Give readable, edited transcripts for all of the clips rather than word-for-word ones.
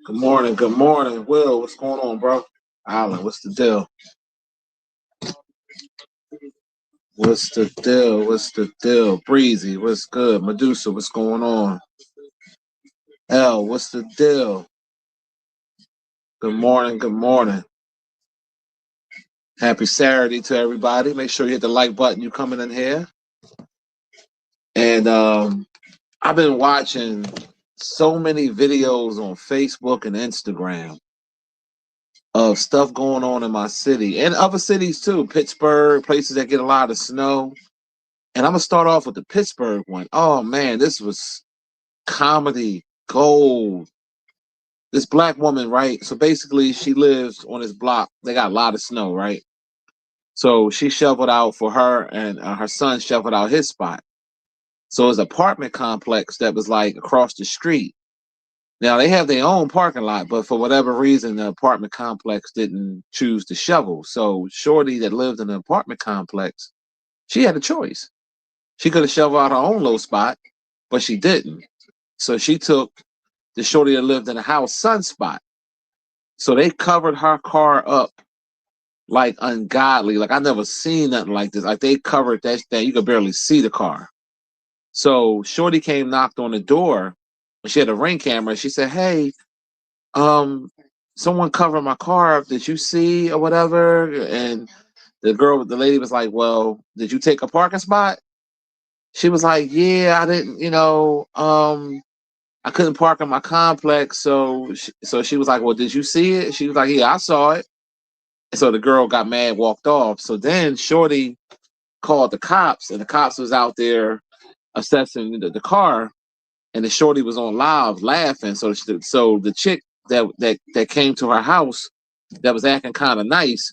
Good morning. Good morning. Will, what's going on, bro? Alan, what's the deal? What's the deal? What's the deal? Breezy, what's good? Medusa, what's going on? L, what's the deal? Good morning. Good morning. Happy Saturday to everybody. Make sure you hit the like button. You coming in here. And I've been watching so many videos on Facebook and Instagram of stuff going on in my city and other cities too. Pittsburgh, places that get a lot of snow. And I'm gonna start off with the Pittsburgh one. Oh man, this was comedy gold. This black woman, right? So basically, she lives on this block. They got a lot of snow, right? So she shoveled out for her, and her son shoveled out his spot. So it's an apartment complex that was like across the street. Now they have their own parking lot, but for whatever reason, the apartment complex didn't choose to shovel. So Shorty that lived in the apartment complex, she had a choice. She could have shoveled out her own little spot, but she didn't. So she took the Shorty that lived in the house son spot. So they covered her car up like ungodly. Like I never seen nothing like this. Like they covered that thing. You could barely see the car. So Shorty came, knocked on the door, and she had a ring camera. She said, "Hey, um, someone covered my car. Did you see or whatever?" And the lady was like, "Well, did you take a parking spot?" She was like, "Yeah, I didn't. I couldn't park in my complex." So she was like, "Well, did you see it?" She was like, "Yeah, I saw it." And so the girl got mad, walked off. So then Shorty called the cops, and the cops was out there assessing the car, and the Shorty was on live laughing. So the chick that came to her house that was acting kind of nice,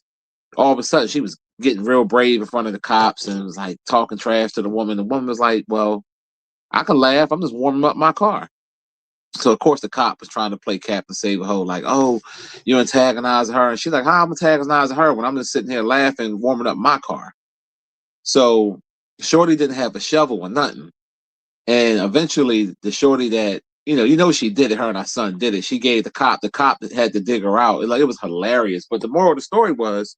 all of a sudden she was getting real brave in front of the cops and was like talking trash to the woman. The woman was like, "Well, I can laugh. I'm just warming up my car." So of course the cop was trying to play Captain Save a Hoe, like, "Oh, you're antagonizing her," and she's like, "How I'm antagonizing her when I'm just sitting here laughing, warming up my car?" So Shorty didn't have a shovel or nothing, and eventually the Shorty that she did it. Her and her son did it. She gave the cop. The cop that had to dig her out. It was hilarious. But the moral of the story was,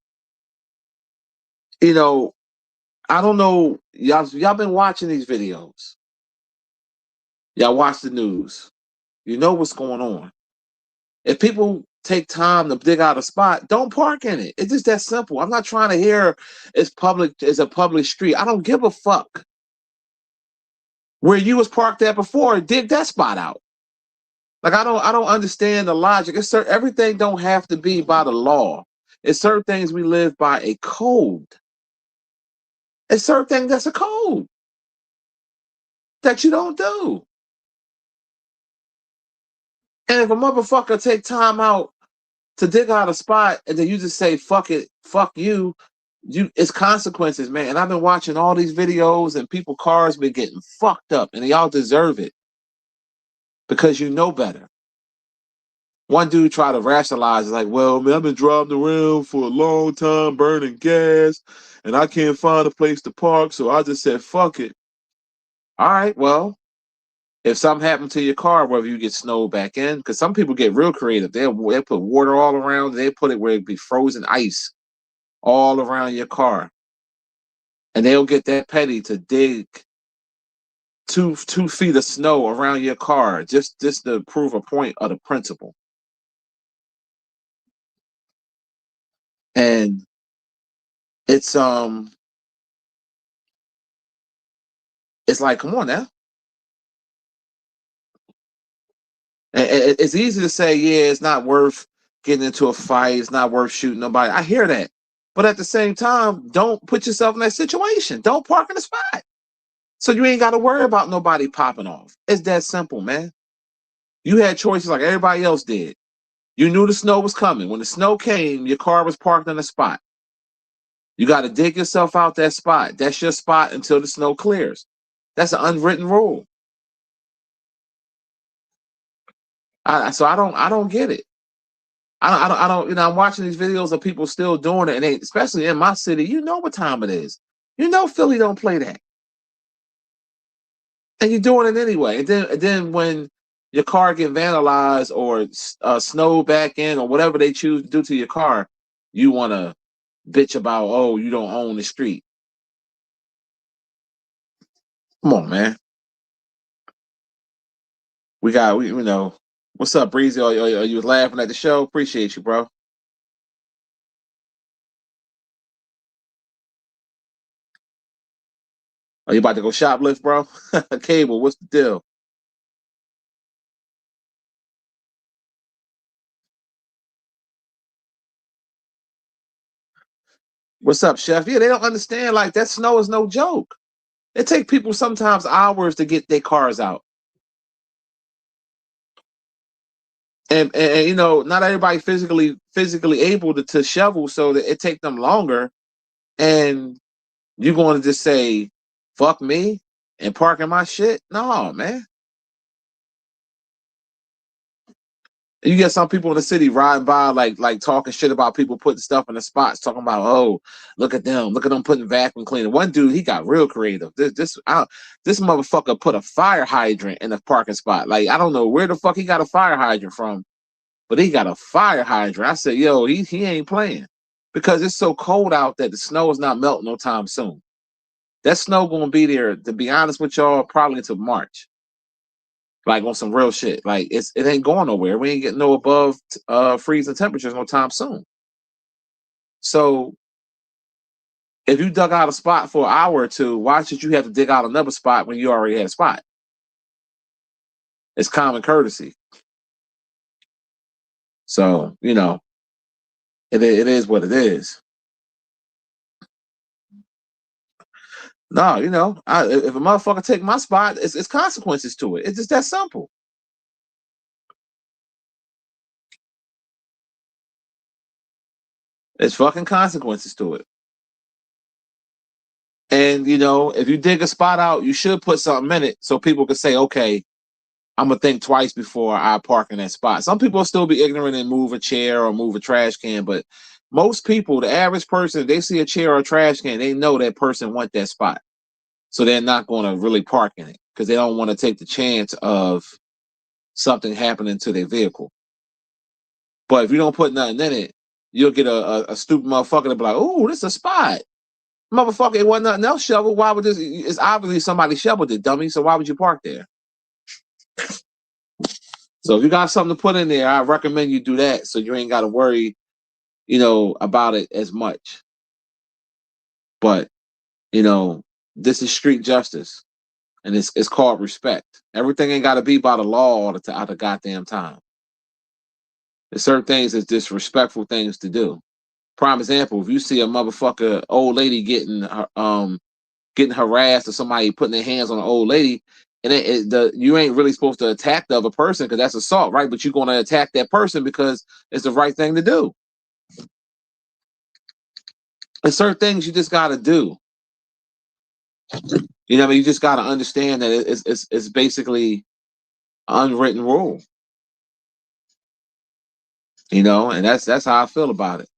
you know, I don't know, y'all been watching these videos. Y'all watch the news. You know what's going on. If people take time to dig out a spot, don't park in it. It's just that simple. I'm not trying to hear it's a public street. I don't give a fuck. Where you was parked at before, dig that spot out. Like I don't understand the logic. Everything don't have to be by the law. It's certain things we live by a code. It's certain things that's a code that you don't do. And if a motherfucker take time out to dig out a spot and then you just say fuck it, fuck you, it's consequences, man. And I've been watching all these videos and people cars been getting fucked up and they all deserve it because you know better. One dude tried to rationalize, like, "Well, man, I've been driving around for a long time burning gas and I can't find a place to park, so I just said fuck it." All right, well, if something happened to your car, whether you get snowed back in, because some people get real creative. They'll put water all around, they put it where it'd be frozen ice all around your car. And they'll get that petty to dig 2 feet of snow around your car just to prove a point of the principle. And it's like, come on now. It's easy to say, yeah, it's not worth getting into a fight. It's not worth shooting nobody. I hear that. But at the same time, don't put yourself in that situation. Don't park in the spot. So you ain't got to worry about nobody popping off. It's that simple, man. You had choices like everybody else did. You knew the snow was coming. When the snow came, your car was parked in a spot. You got to dig yourself out that spot. That's your spot until the snow clears. That's an unwritten rule. So I don't get it. I don't, I'm watching these videos of people still doing it, and especially in my city, you know what time it is. You know Philly don't play that, and you're doing it anyway. And then when your car get vandalized or snow back in or whatever they choose to do to your car, you want to bitch about, oh, you don't own the street. Come on, man. What's up, Breezy? Are you laughing at the show? Appreciate you, bro. Are you about to go shoplift, bro? Cable, what's the deal? What's up, Chef? Yeah, they don't understand. Like that snow is no joke. It take people sometimes hours to get their cars out, and not everybody physically able to shovel, so that it take them longer. And you going to just say, "Fuck me," and parking my shit? No, man. You get some people in the city riding by like talking shit about people putting stuff in the spots, talking about, oh, look at them putting vacuum cleaner. One dude, he got real creative. This motherfucker put a fire hydrant in the parking spot. Like, I don't know where the fuck he got a fire hydrant from, but he got a fire hydrant. I said, yo, he ain't playing, because it's so cold out that the snow is not melting no time soon. That snow gonna be there, to be honest with y'all, probably until March. Like on some real shit. Like it ain't going nowhere. We ain't getting no above freezing temperatures no time soon. So if you dug out a spot for an hour or two, why should you have to dig out another spot when you already had a spot? It's common courtesy. So it is what it is. No, if a motherfucker take my spot, it's consequences to it. It's just that simple. It's fucking consequences to it. And if you dig a spot out, you should put something in it so people can say, okay, I'm gonna think twice before I park in that spot. Some people will still be ignorant and move a chair or move a trash can, but most people, the average person, if they see a chair or a trash can, they know that person want that spot. So they're not going to really park in it because they don't want to take the chance of something happening to their vehicle. But if you don't put nothing in it, you'll get a stupid motherfucker to be like, "Oh, this is a spot, motherfucker. It wasn't nothing else shoveled. Why would this? It's obviously somebody shoveled it, dummy. So why would you park there?" So if you got something to put in there, I recommend you do that so you ain't got to worry, about it as much. But this is street justice, and it's called respect. Everything ain't got to be by the law all the goddamn time. There's certain things that's disrespectful things to do. Prime example: if you see a motherfucker old lady getting harassed or somebody putting their hands on an old lady, and you ain't really supposed to attack the other person because that's assault, right? But you're going to attack that person because it's the right thing to do. There's certain things you just got to do. You just got to understand that it's basically an unwritten rule. And that's how I feel about it.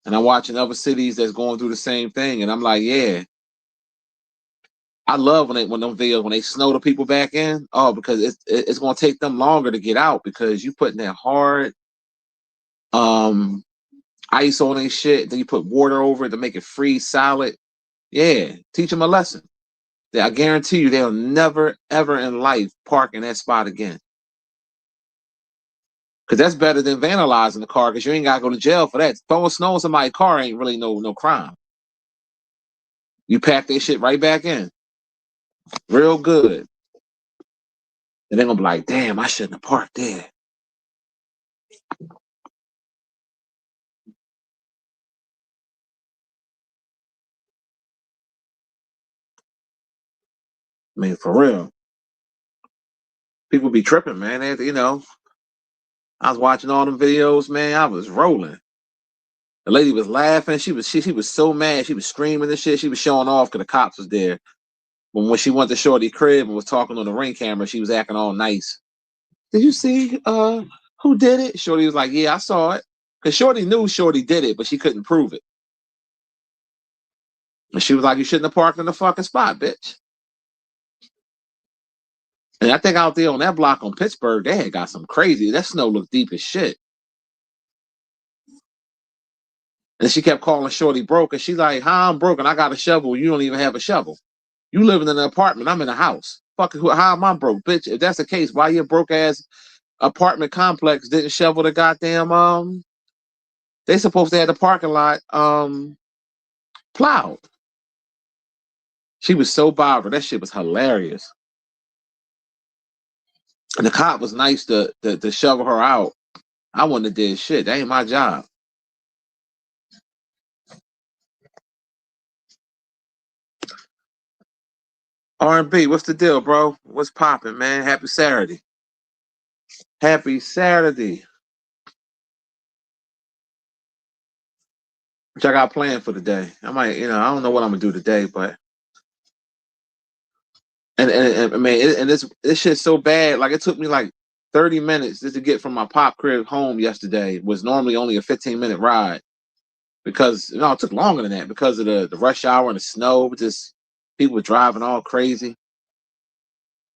And I'm watching other cities that's going through the same thing, and I'm like, yeah, I love when them videos when they snow the people back in. Oh, because it's gonna take them longer to get out because you putting that hard um ice on their shit, then you put water over it to make it freeze solid. Yeah, teach them a lesson. I guarantee you they'll never ever in life park in that spot again. Because that's better than vandalizing the car because you ain't gotta go to jail for that. Throwing snow in somebody's car ain't really no crime. You pack their shit right back in. Real good. And they're gonna be like, damn, I shouldn't have parked there. I mean, for real. People be tripping, man. They, I was watching all them videos, man. I was rolling. The lady was laughing. She was so mad. She was screaming and shit. She was showing off because the cops was there. But when she went to Shorty crib and was talking on the Ring camera, she was acting all nice. Did you see who did it? Shorty was like, yeah, I saw it. Because Shorty knew Shorty did it, but she couldn't prove it. And she was like, you shouldn't have parked in the fucking spot, bitch. And I think out there on that block on Pittsburgh, they had got some crazy. That snow looked deep as shit. And she kept calling Shorty broke. And she's like, how I'm broke and I got a shovel. You don't even have a shovel. You living in an apartment. I'm in a house. Fuck, how am I broke, bitch? If that's the case, why your broke ass apartment complex didn't shovel the goddamn they supposed to have the parking lot plowed. She was so bothered. That shit was hilarious. And the cop was nice to shovel her out. I wouldn't have did shit. That ain't my job. R&B, what's the deal, bro? What's popping, man? Happy Saturday. Happy Saturday. Which I got planned for the day. I might, I don't know what I'm gonna do today, but and I mean, and this shit's so bad. Like it took me like 30 minutes just to get from my pop crib home yesterday. It was normally only a 15-minute ride because it took longer than that because of the rush hour and the snow. Just people were driving all crazy.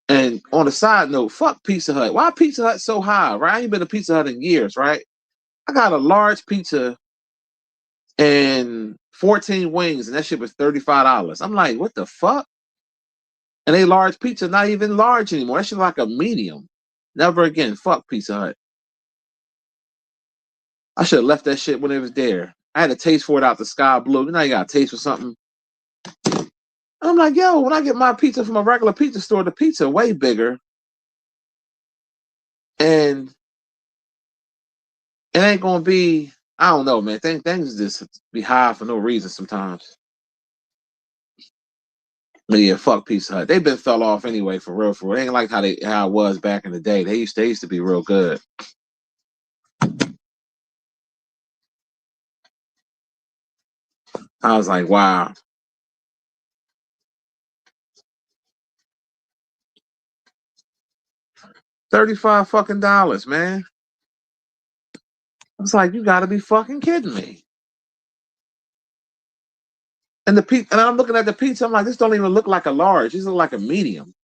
And on a side note, fuck Pizza Hut. Why Pizza Hut so high? Right? I ain't been to Pizza Hut in years, right? I got a large pizza and 14 wings, and that shit was $35. I'm like, what the fuck? And a large pizza not even large anymore. That shit like a medium. Never again. Fuck Pizza Hut. I should have left that shit when it was there. I had a taste for it out the sky blue. You know you got a taste for something. I'm like, yo, when I get my pizza from a regular pizza store, the pizza way bigger. And it ain't gonna be, I don't know, man. Things just be high for no reason sometimes. But yeah, fuck Pizza Hut. They've been fell off anyway, for real, for real. It ain't like how it was back in the day. They used to be real good. I was like, wow. $35 fucking dollars, man. I was like, you gotta be fucking kidding me. And and I'm looking at the pizza, I'm like, this don't even look like a large. This look like a medium.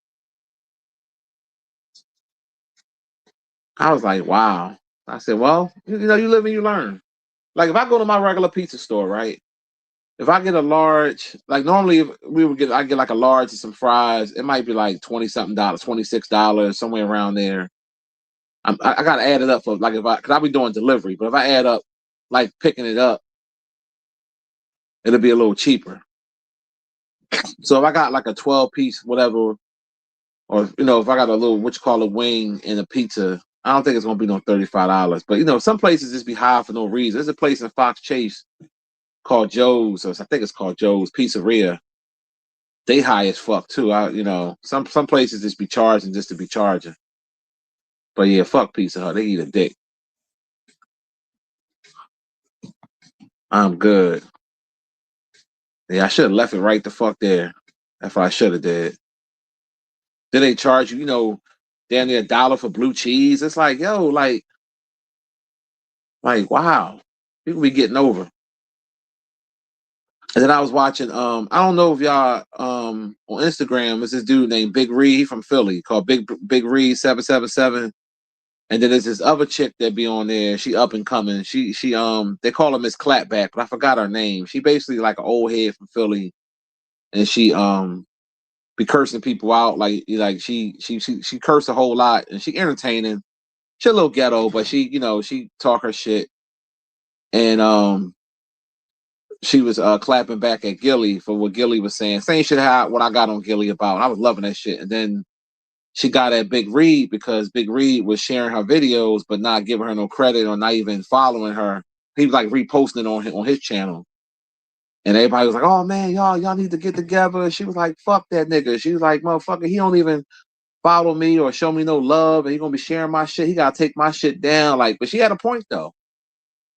I was like, wow. I said, well, you live and you learn. Like if I go to my regular pizza store, right? If I get a large, like normally I get like a large and some fries. It might be like 20 something dollars, $26, somewhere around there. I gotta add it up for like because I'll be doing delivery, but if I add up like picking it up, it'll be a little cheaper. So if I got like a 12-piece, whatever, or if I got a little wing and a pizza, I don't think it's gonna be no $35. But some places just be high for no reason. There's a place in Fox Chase called Joe's, or I think it's called Joe's Pizzeria. They high as fuck too. Some places just be charging just to be charging. But yeah, fuck Pizza Hut. They eat a dick. I'm good. Yeah, I should have left it right the fuck there. That's what I should have did. Then they charge you, damn near $1 for blue cheese. It's like, yo, like wow. People be getting over. And then I was watching, I don't know if y'all on Instagram, there's this dude named Big Reed from Philly called Big Reed 777. And then there's this other chick that be on there. She up and coming. She they call her Miss Clapback, but I forgot her name. She basically like an old head from Philly, and she be cursing people out like she cursed a whole lot, and she entertaining. She a little ghetto, but she talk her shit, and she was clapping back at Gilly for what Gilly was saying. Same shit what I got on Gilly about. And I was loving that shit. And then she got at Big Reed because Big Reed was sharing her videos, but not giving her no credit or not even following her. He was like reposting it on his channel. And everybody was like, "Oh man, y'all need to get together." She was like, "Fuck that nigga." She was like, "Motherfucker, he don't even follow me or show me no love, and he gonna be sharing my shit. He gotta take my shit down." Like, but she had a point though.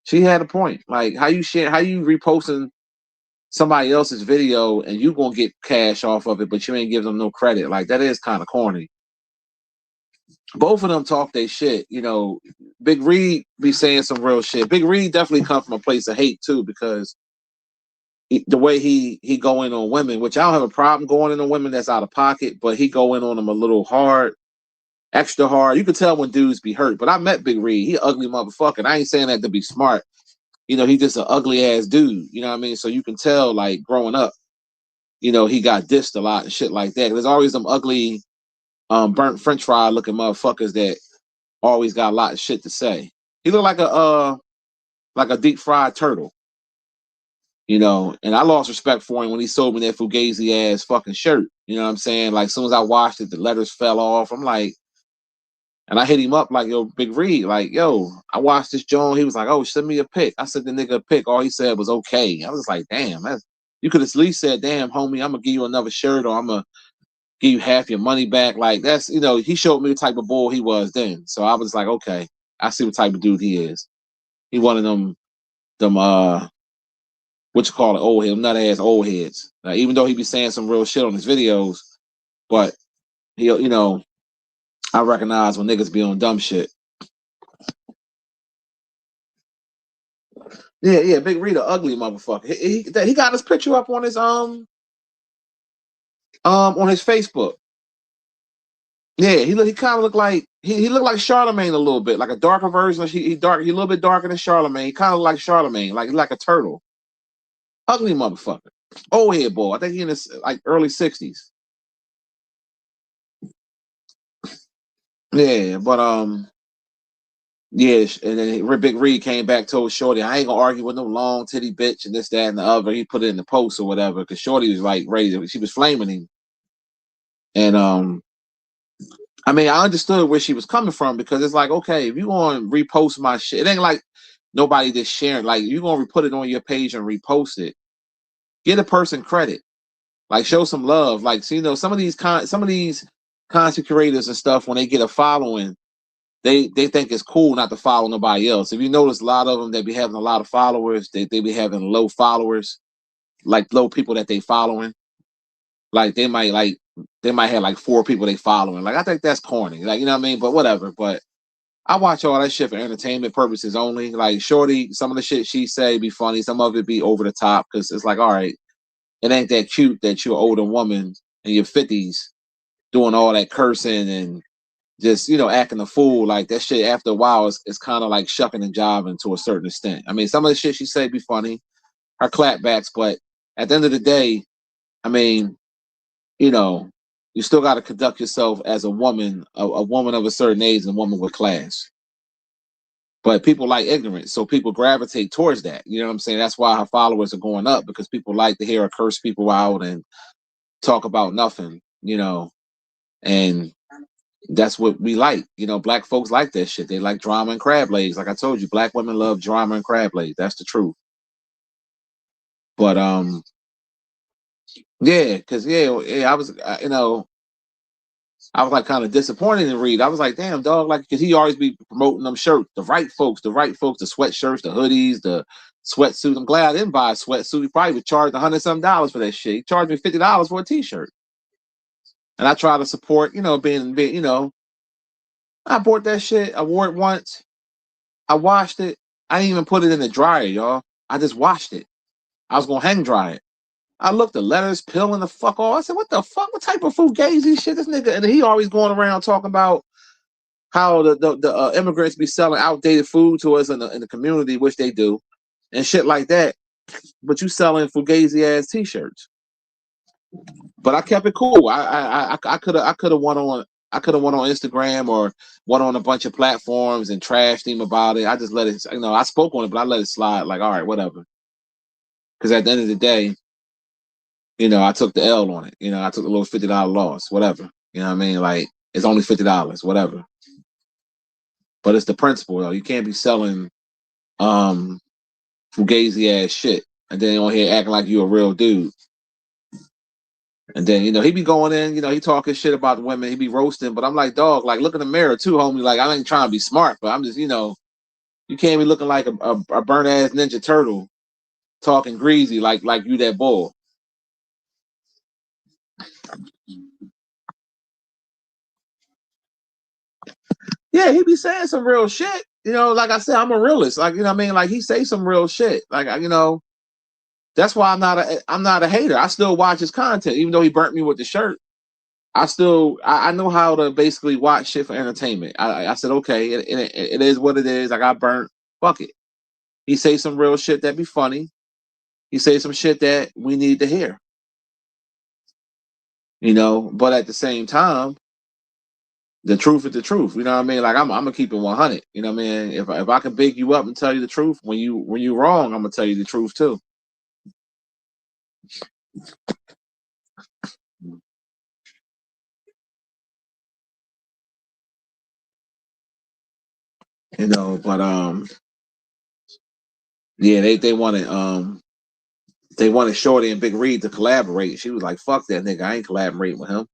She had a point. Like, how you reposting somebody else's video and you gonna get cash off of it, but you ain't give them no credit. Like, that is kind of corny. Both of them talk their shit. You know, Big Reed be saying some real shit. Big Reed definitely come from a place of hate too, because the way he go in on women, which I don't have a problem going in on women that's out of pocket, but he go in on them a little hard, extra hard. You can tell when dudes be hurt. But I met Big Reed. He an ugly motherfucker. And I ain't saying that to be smart. You know, he just an ugly ass dude. You know what I mean? So you can tell, like, growing up, you know, he got dissed a lot and shit like that. There's always some ugly, burnt French fry looking motherfuckers that always got a lot of shit to say. He looked like a deep fried turtle. You know, and I lost respect for him when he sold me that Fugazi ass fucking shirt. You know what I'm saying? Like, as soon as I washed it, the letters fell off. I'm like, and I hit him up like, "Yo, Big Reed, like, yo, I watched this Joan." He was like, "Oh, send me a pic." I sent the nigga a pic. All he said was okay. I was like, damn, you could at least said, "Damn, homie, I'm gonna give you another shirt, or I'm gonna give you half your money back." Like, that's, you know, he showed me the type of bull he was then. So I was like, okay, I see what type of dude he is. He one of them what you call it, old head, nut ass old heads. Even though he be saying some real shit on his videos, but he, you know, I recognize when niggas be on dumb shit. Yeah, Big Rita, ugly motherfucker. He got his picture up on his Facebook. Yeah, he kind of looked like he looked like Charlemagne a little bit, like a darker version. He a little bit darker than Charlemagne. He kind of like Charlemagne, like a turtle. Ugly motherfucker. Old head boy. I think he in his like early 60s. Yeah, but yeah, and then Big Reed came back, told Shorty, "I ain't gonna argue with no long titty bitch," and this, that, and the other. He put it in the post or whatever, because Shorty was like ready. She was flaming him, and I mean, I understood where she was coming from, because it's like, okay, if you want to repost my shit, it ain't like nobody just sharing. Like, you gonna put it on your page and repost it. Get a person credit. Like, show some love. Like, so, you know, some of these content creators and stuff, when they get a following, they think it's cool not to follow nobody else. If you notice, a lot of them that be having a lot of followers, they be having low followers, like low people that they following. Like, they might have like 4 people they following. Like, I think that's corny. Like, you know what I mean? But whatever. But I watch all that shit for entertainment purposes only. Like, Shorty, some of the shit she say be funny, some of it be over the top, because it's like, all right, it ain't that cute that you're an older woman in your 50s doing all that cursing and just, you know, acting a fool. Like, that shit after a while is kind of like shucking and jiving to a certain extent. I mean, some of the shit she say be funny, her clapbacks, but at the end of the day, I mean, you know, you still got to conduct yourself as a woman, a woman of a certain age, and a woman with class. But people like ignorance, so people gravitate towards that. You know what I'm saying? That's why her followers are going up, because people like to hear her curse people out and talk about nothing, you know, and that's what we like. You know, black folks like that shit. They like drama and crab legs. Like I told you, black women love drama and crab legs. That's the truth. But yeah, because I was, you know, I was like kind of disappointed in Reed. I was like, damn, dog, like, because he always be promoting them shirts, the right folks, the sweatshirts, the hoodies, the sweatsuit. I'm glad I didn't buy a sweatsuit. He probably would charge $100 for that shit. He charged me $50 for a t-shirt. And I try to support, you know, being, you know, I bought that shit. I wore it once. I washed it. I didn't even put it in the dryer, y'all. I just washed it. I was gonna hang dry it. I looked, the letters peeling the fuck off. I said, what the fuck? What type of fugazi shit this nigga? And he always going around talking about how the immigrants be selling outdated food to us in the community, which they do, and shit like that. But you selling fugazi ass t-shirts. But I kept it cool. I could have went on Instagram or went on a bunch of platforms and trashed him about it. I just let it, you know, I spoke on it, but I let it slide. Like, all right, whatever. Because at the end of the day, you know, I took the L on it. You know, I took a little $50 loss, whatever. You know what I mean? Like, it's only $50, whatever. But it's the principle, though. You can't be selling fugazi ass shit and then on here acting like you a real dude. And then, you know, he be going in, you know, he talking shit about the women, he be roasting, but I'm like, dog, like, look in the mirror too, homie. Like, I ain't trying to be smart, but I'm just, you know, you can't be looking like a burnt ass Ninja Turtle talking greasy like you that bull. Yeah, he be saying some real shit. You know, like I said, I'm a realist. Like, you know what I mean? Like, he say some real shit. Like, you know, that's why I'm not a hater. I still watch his content, even though he burnt me with the shirt. I know how to basically watch shit for entertainment. I said, okay, it is what it is. I got burnt. Fuck it. He say some real shit that be funny. He say some shit that we need to hear. You know, but at the same time, the truth is the truth. You know what I mean? Like I'm gonna keep it 100. You know what I mean? If I can big you up and tell you the truth, when you wrong, I'm gonna tell you the truth too. You know, but yeah, they wanted Shorty and Big Reed to collaborate. She was like, "Fuck that nigga, I ain't collaborating with him."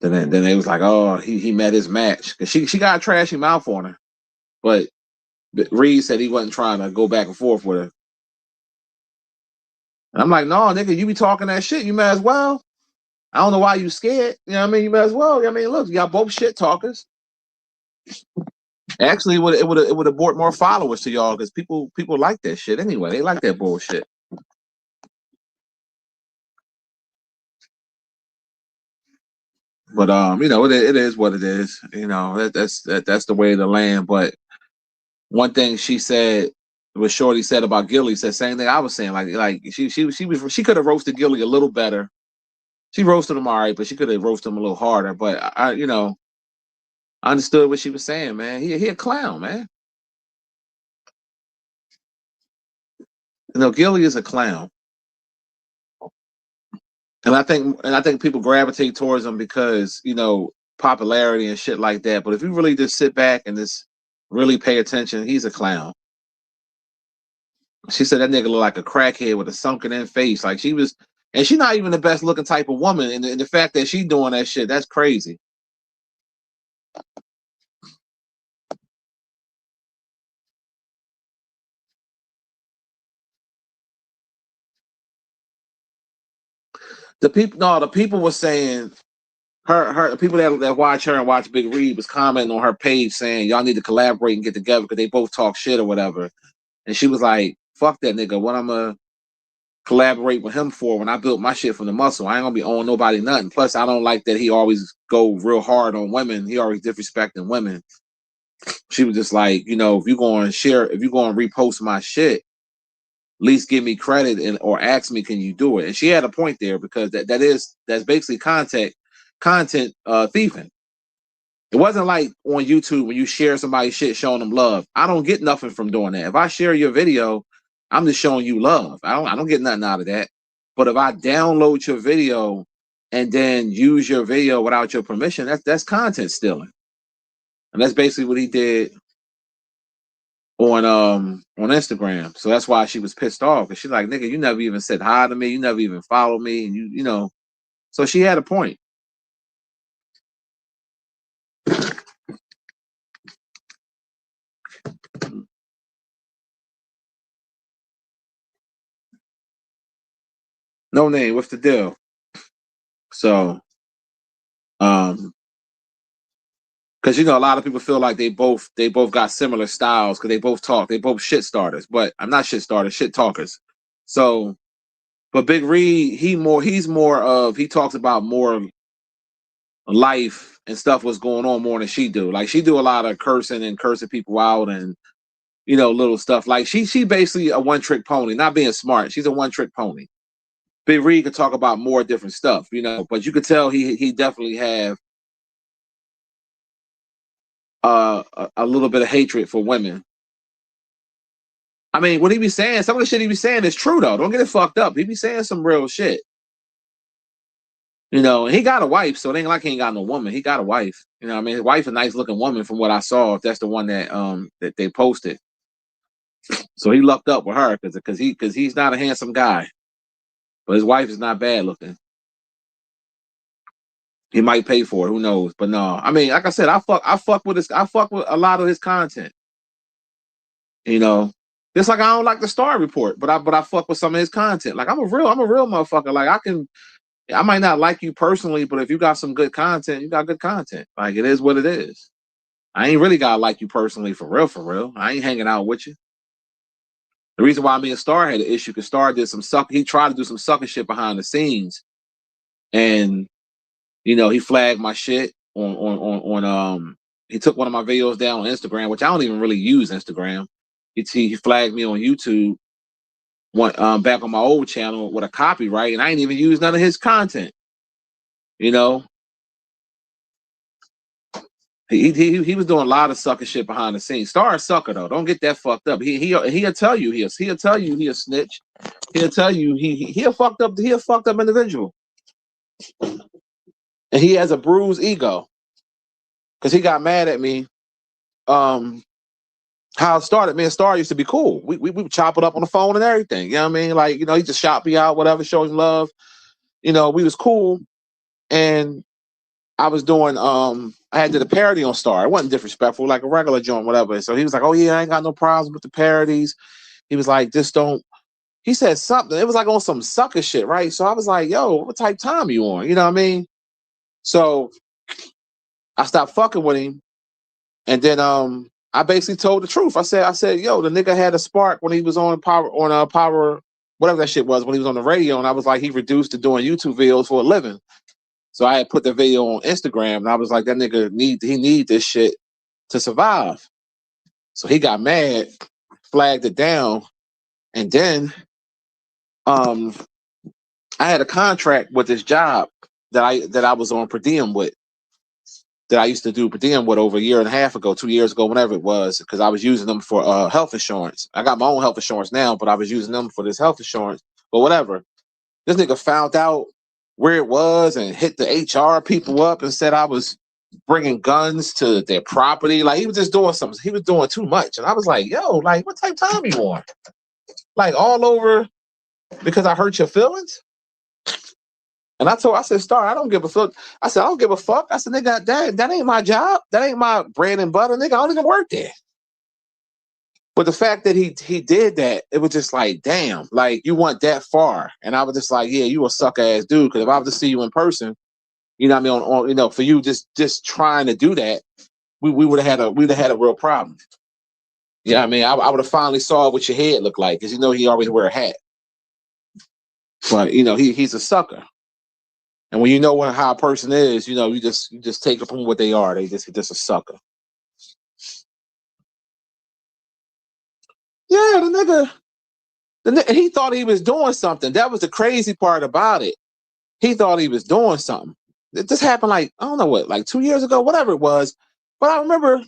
Then they was like, "Oh, he met his match," because she got a trashy mouth on her, but Reed said he wasn't trying to go back and forth with her. And I'm like, "No, nigga, you be talking that shit. You might as well. I don't know why you scared. You know what I mean? You might as well. I mean, look, y'all both shit talkers. Actually, it would have brought more followers to y'all because people like that shit anyway. They like that bullshit. But you know, it is what it is. You know, that's the way of the land. But one thing she said, what Shorty said about Gilly, said same thing I was saying. Like she could have roasted Gilly a little better. She roasted him all right, but she could have roasted him a little harder. But I you know, I understood what she was saying, man. He a clown, man. You know, Gilly is a clown. And I think people gravitate towards him because, you know, popularity and shit like that. But if you really just sit back and just really pay attention, he's a clown. She said that nigga look like a crackhead with a sunken in face. Like she was, and she's not even the best looking type of woman. And the fact that she doing that shit, that's crazy. The people were saying the people that watch her and watch Big Reed was commenting on her page saying y'all need to collaborate and get together because they both talk shit or whatever. And she was like, "Fuck that nigga. What I'm gonna collaborate with him for when I built my shit from the muscle? I ain't gonna be owing nobody nothing. Plus, I don't like that he always go real hard on women. He always disrespecting women." She was just like, you know, if you go and share, if you go and repost my shit, at least give me credit and or ask me, can you do it? And she had a point there because that's basically content thieving. It wasn't like on YouTube when you share somebody's shit showing them love. I don't get nothing from doing that. If I share your video, I'm just showing you love. I don't get nothing out of that. But if I download your video and then use your video without your permission, that's content stealing. And that's basically what he did on Instagram. So that's why she was pissed off because she's like, nigga, you never even said hi to me, you never even followed me, and you know. So she had a point. No name, what's the deal? So because you know a lot of people feel like they both got similar styles because they both talk, they both shit starters, but I'm not shit starters, shit talkers. So but Big Reed, he's more of he talks about more life and stuff what's going on more than she do. Like she do a lot of cursing and cursing people out and you know little stuff. Like she basically a one trick pony, not being smart. She's a one trick pony. Big Reed could talk about more different stuff, you know, but you could tell he definitely have a little bit of hatred for women. I mean, what he be saying, some of the shit he be saying is true though. Don't get it fucked up. He be saying some real shit. You know, he got a wife, so it ain't like he ain't got no woman. He got a wife. You know what I mean? His wife a nice looking woman from what I saw, if that's the one that they posted. So he lucked up with her because he's not a handsome guy. But his wife is not bad looking. He might pay for it, who knows? But no, I mean, like I said, I fuck with a lot of his content. You know, just like I don't like the Star Report, but I fuck with some of his content. Like I'm a real motherfucker. Like I might not like you personally, but if you got some good content, you got good content. Like it is what it is. I ain't really gotta like you personally for real, for real. I ain't hanging out with you. The reason why me and Star had an issue because Star did some suck. He tried to do some sucker shit behind the scenes, and you know he flagged my shit on. He took one of my videos down on Instagram, which I don't even really use Instagram. He flagged me on YouTube. Back on my old channel with a copyright, and I ain't even used none of his content. You know, he was doing a lot of sucker shit behind the scenes. Star is sucker though. Don't get that fucked up. He'll tell you he'll tell you he a snitch. He'll tell you he a fucked up individual, and he has a bruised ego because he got mad at me. How it started, me and Star used to be cool. We would chop it up on the phone and everything. You know what I mean? Like, you know, he just shot me out, whatever, showing love. You know, we was cool. And I was doing I had did a parody on Star. It wasn't disrespectful, like a regular joint, whatever. So he was like, oh yeah, I ain't got no problems with the parodies. He was like, just don't. He said something. It was like on some sucker shit, right? So I was like, yo, what type of time you on? You know what I mean? So I stopped fucking with him. And then I basically told the truth. I said, yo, the nigga had a spark when he was on power, whatever that shit was, when he was on the radio. And I was like, he reduced to doing YouTube videos for a living. So I had put the video on Instagram, and I was like, that nigga need this shit to survive. So he got mad, flagged it down, and then I had a contract with this job that I was on per diem with, that I used to do per diem with over a year and a half ago, 2 years ago, whenever it was, because I was using them for health insurance. I got my own health insurance now, but I was using them for this health insurance. But whatever. This nigga found out where it was and hit the HR people up and said I was bringing guns to their property. Like he was just doing something. He was doing too much. And I was like, yo, like what type of time you on? Like all over because I hurt your feelings? And I said, Star, I don't give a fuck. I said, I don't give a fuck. I said, nigga, that ain't my job. That ain't my bread and butter. Nigga, I don't even work there. But the fact that he did that, it was just like, damn, like you went that far. And I was just like, yeah, you a suck ass dude. Because if I was to see you in person, you know what I mean, on you know, for you just trying to do that, we would have had a real problem. You know what I mean? I would have finally saw what your head looked like, because you know he always wear a hat. But you know, he's a sucker. And when you know how a person is, you know, you just take it from what they are. They just a sucker. Yeah, the nigga, he thought he was doing something. That was the crazy part about it. He thought he was doing something. It just happened like, I don't know what, like 2 years ago, whatever it was. But I remember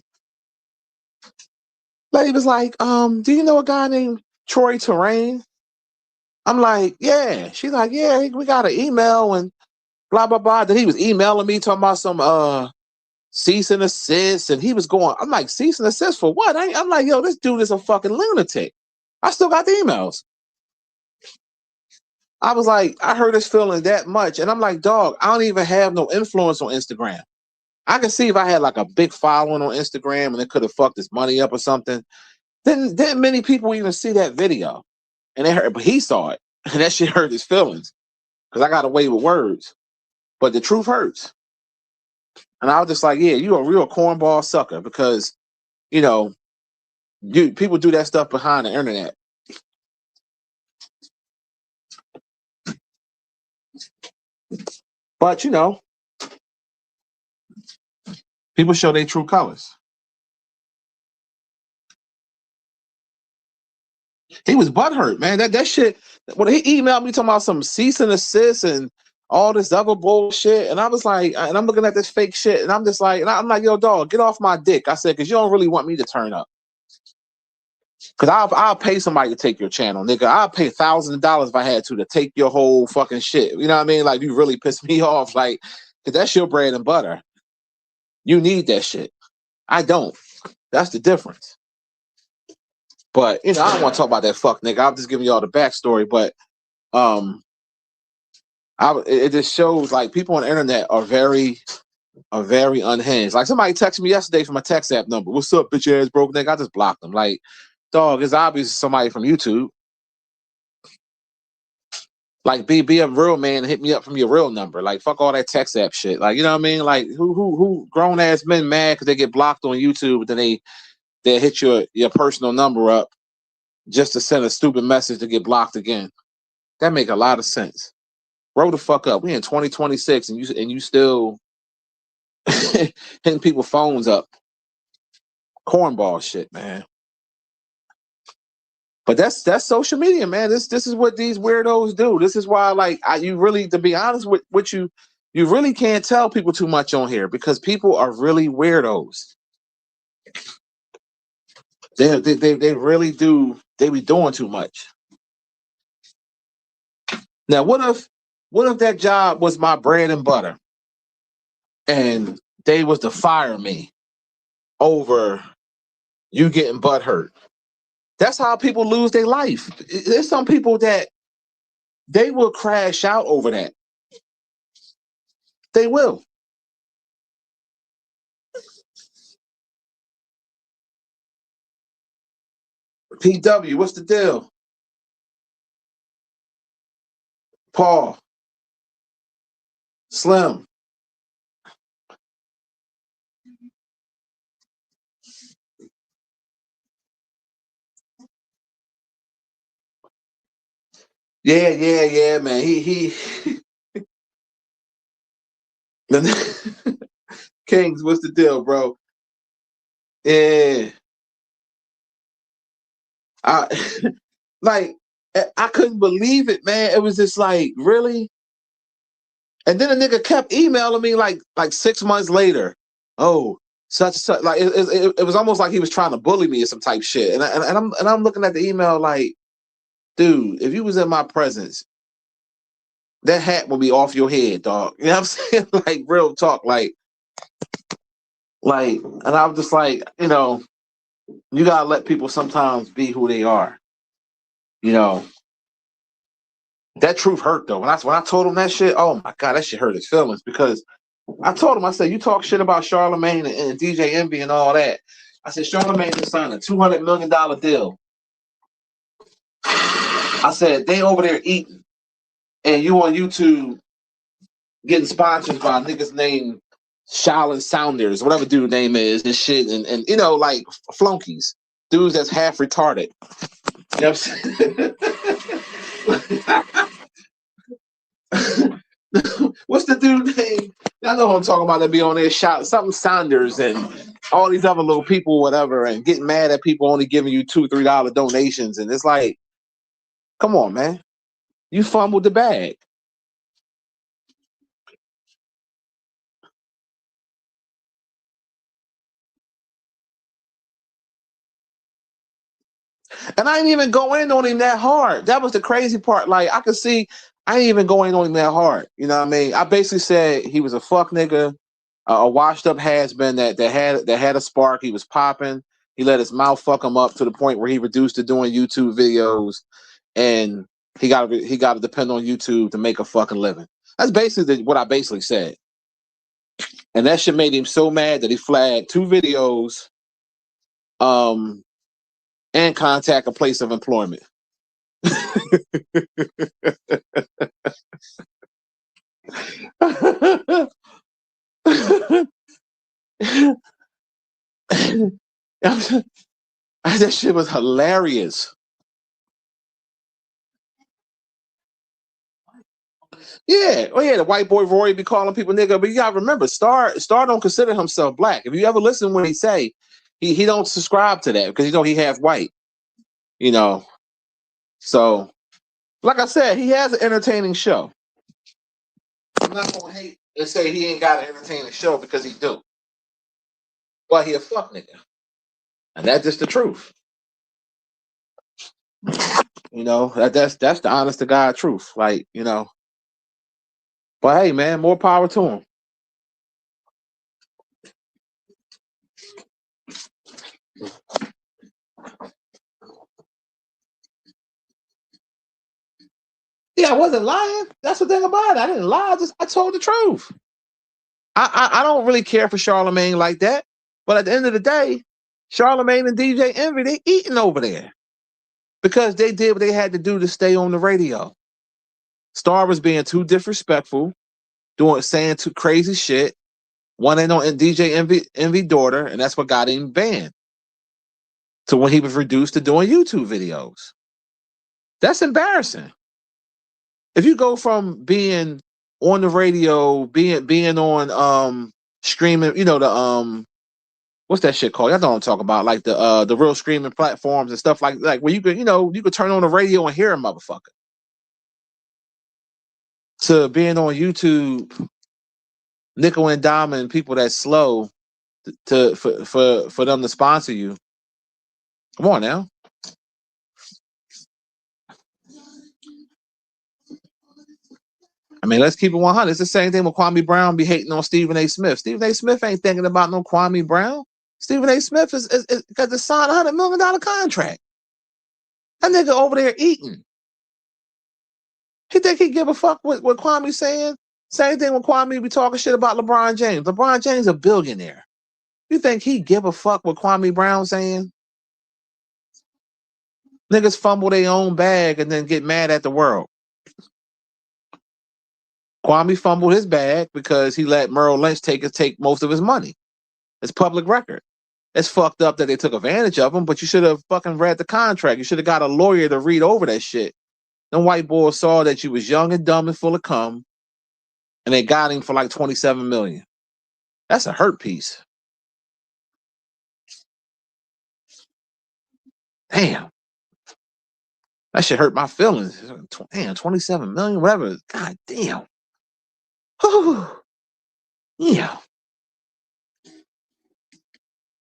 lady was like, do you know a guy named Troy Terrain? I'm like, yeah. She's like, yeah, we got an email and blah, blah, blah. Then he was emailing me talking about some cease and assist. And he was going, I'm like, cease and assist for what? I'm like, yo, this dude is a fucking lunatic. I still got the emails. I was like, I heard his feelings that much. And I'm like, dog, I don't even have no influence on Instagram. I can see if I had like a big following on Instagram and it could have fucked his money up or something. Then many people even see that video. And they heard, but he saw it. And that shit hurt his feelings. Because I got away with words. But the truth hurts. And I was just like, yeah, you a real cornball sucker, because, you know, people do that stuff behind the internet. But, you know, people show their true colors. He was butthurt, man. That shit, when he emailed me talking about some cease and assist and all this other bullshit, and I was like, and I'm looking at this fake shit, and I'm just like, and I'm like, yo, dog, get off my dick. I said, because you don't really want me to turn up. Cause I'll pay somebody to take your channel, nigga. I'll pay $1,000 if I had to take your whole fucking shit. You know what I mean? Like, you really piss me off. Like, cause that's your bread and butter. You need that shit. I don't. That's the difference. But I don't want to talk about that fuck nigga. I'm just giving y'all the backstory. But it just shows like people on the internet are very unhinged. Like, somebody texted me yesterday from a text app number. What's up, bitch ass broke nigga? I just blocked them. Like, dog, it's obviously somebody from YouTube. Like, be a real man and hit me up from your real number. Like, fuck all that text app shit. Like, you know what I mean? Like, who grown ass men mad because they get blocked on YouTube, but then they hit your personal number up just to send a stupid message to get blocked again. That make a lot of sense. Grow the fuck up. We in 2026 and you still hitting people phones up. Cornball shit, man. But that's social media, man. This is what these weirdos do. This is why, like, you really, to be honest with you, you really can't tell people too much on here because people are really weirdos. They really do. They be doing too much. Now, what if that job was my bread and butter, and they was to fire me over you getting butt hurt? That's how people lose their life. There's some people that they will crash out over that. They will. PW, what's the deal? Paul, Slim. Yeah, man. He Kings, what's the deal, bro? Yeah. Like, I couldn't believe it, man. It was just like, really? And then a nigga kept emailing me like 6 months later. Oh, such like it was almost like he was trying to bully me or some type shit. And I'm looking at the email like, dude, if you was in my presence, that hat will be off your head, dog. You know what I'm saying? Like, real talk, like, and I was just like, you gotta let people sometimes be who they are. That truth hurt though. When I told him that shit, oh my god, that shit hurt his feelings because I told him, I said, you talk shit about Charlemagne and DJ Envy and all that. I said, Charlemagne just signed a $200 million deal. I said, they over there eating, and you on YouTube getting sponsored by niggas named Shaolin Sounders, whatever dude name is, and shit, and like flunkies, dudes that's half retarded. You know what I'm saying? What's the dude name? I know what I'm talking about. That be on there, shot something Saunders and all these other little people, whatever, and getting mad at people only giving you $2-3 donations, and it's like, come on, man, you fumbled the bag. And I didn't even go in on him that hard. That was the crazy part. Like, I could see I didn't even go in on him that hard. You know what I mean? I basically said he was a fuck nigga, a washed up has-been that had a spark. He was popping. He let his mouth fuck him up to the point where he reduced to doing YouTube videos, and he got to depend on YouTube to make a fucking living. That's basically what I basically said. And that shit made him so mad that he flagged 2 videos, and contact a place of employment. That shit was hilarious. Yeah, the white boy Rory be calling people nigga, but you gotta remember, Star don't consider himself black. If you ever listen when he say, he don't subscribe to that because he half white. So like I said, he has an entertaining show. I'm not gonna hate and say he ain't got an entertaining show because he do. But he a fuck nigga. And that's just the truth. You know, that's the honest to God truth. Like, you know. But hey, man, more power to him. Yeah, I wasn't lying. That's the thing about it. I didn't lie. I told the truth. I don't really care for Charlemagne like that. But at the end of the day, Charlemagne and DJ Envy, they eating over there because they did what they had to do to stay on the radio. Star was being too disrespectful, saying too crazy shit. One ain't on DJ Envy daughter, and that's what got him banned. So when he was reduced to doing YouTube videos, that's embarrassing. If you go from being on the radio, being on streaming, you know, the what's that shit called? Y'all know what I'm talking about, like the real streaming platforms and stuff like where you could, you know, you could turn on the radio and hear a motherfucker. To being on YouTube, nickel and diamond people that's slow for them to sponsor you. Come on now. I mean, let's keep it 100. It's the same thing with Kwame Brown be hating on Stephen A. Smith. Stephen A. Smith ain't thinking about no Kwame Brown. Stephen A. Smith is got to sign $100 million contract. That nigga over there eating. He think he give a fuck what Kwame's saying? Same thing with Kwame be talking shit about LeBron James. LeBron James a billionaire. You think he give a fuck what Kwame Brown saying? Niggas fumble their own bag and then get mad at the world. Kwame fumbled his bag because he let Merrill Lynch take most of his money. It's public record. It's fucked up that they took advantage of him, but you should have fucking read the contract. You should have got a lawyer to read over that shit. Them white boys saw that you was young and dumb and full of cum, and they got him for like $27 million. That's a hurt piece. Damn. That shit hurt my feelings. Damn, 27 million, whatever. God damn. Whew. Yeah.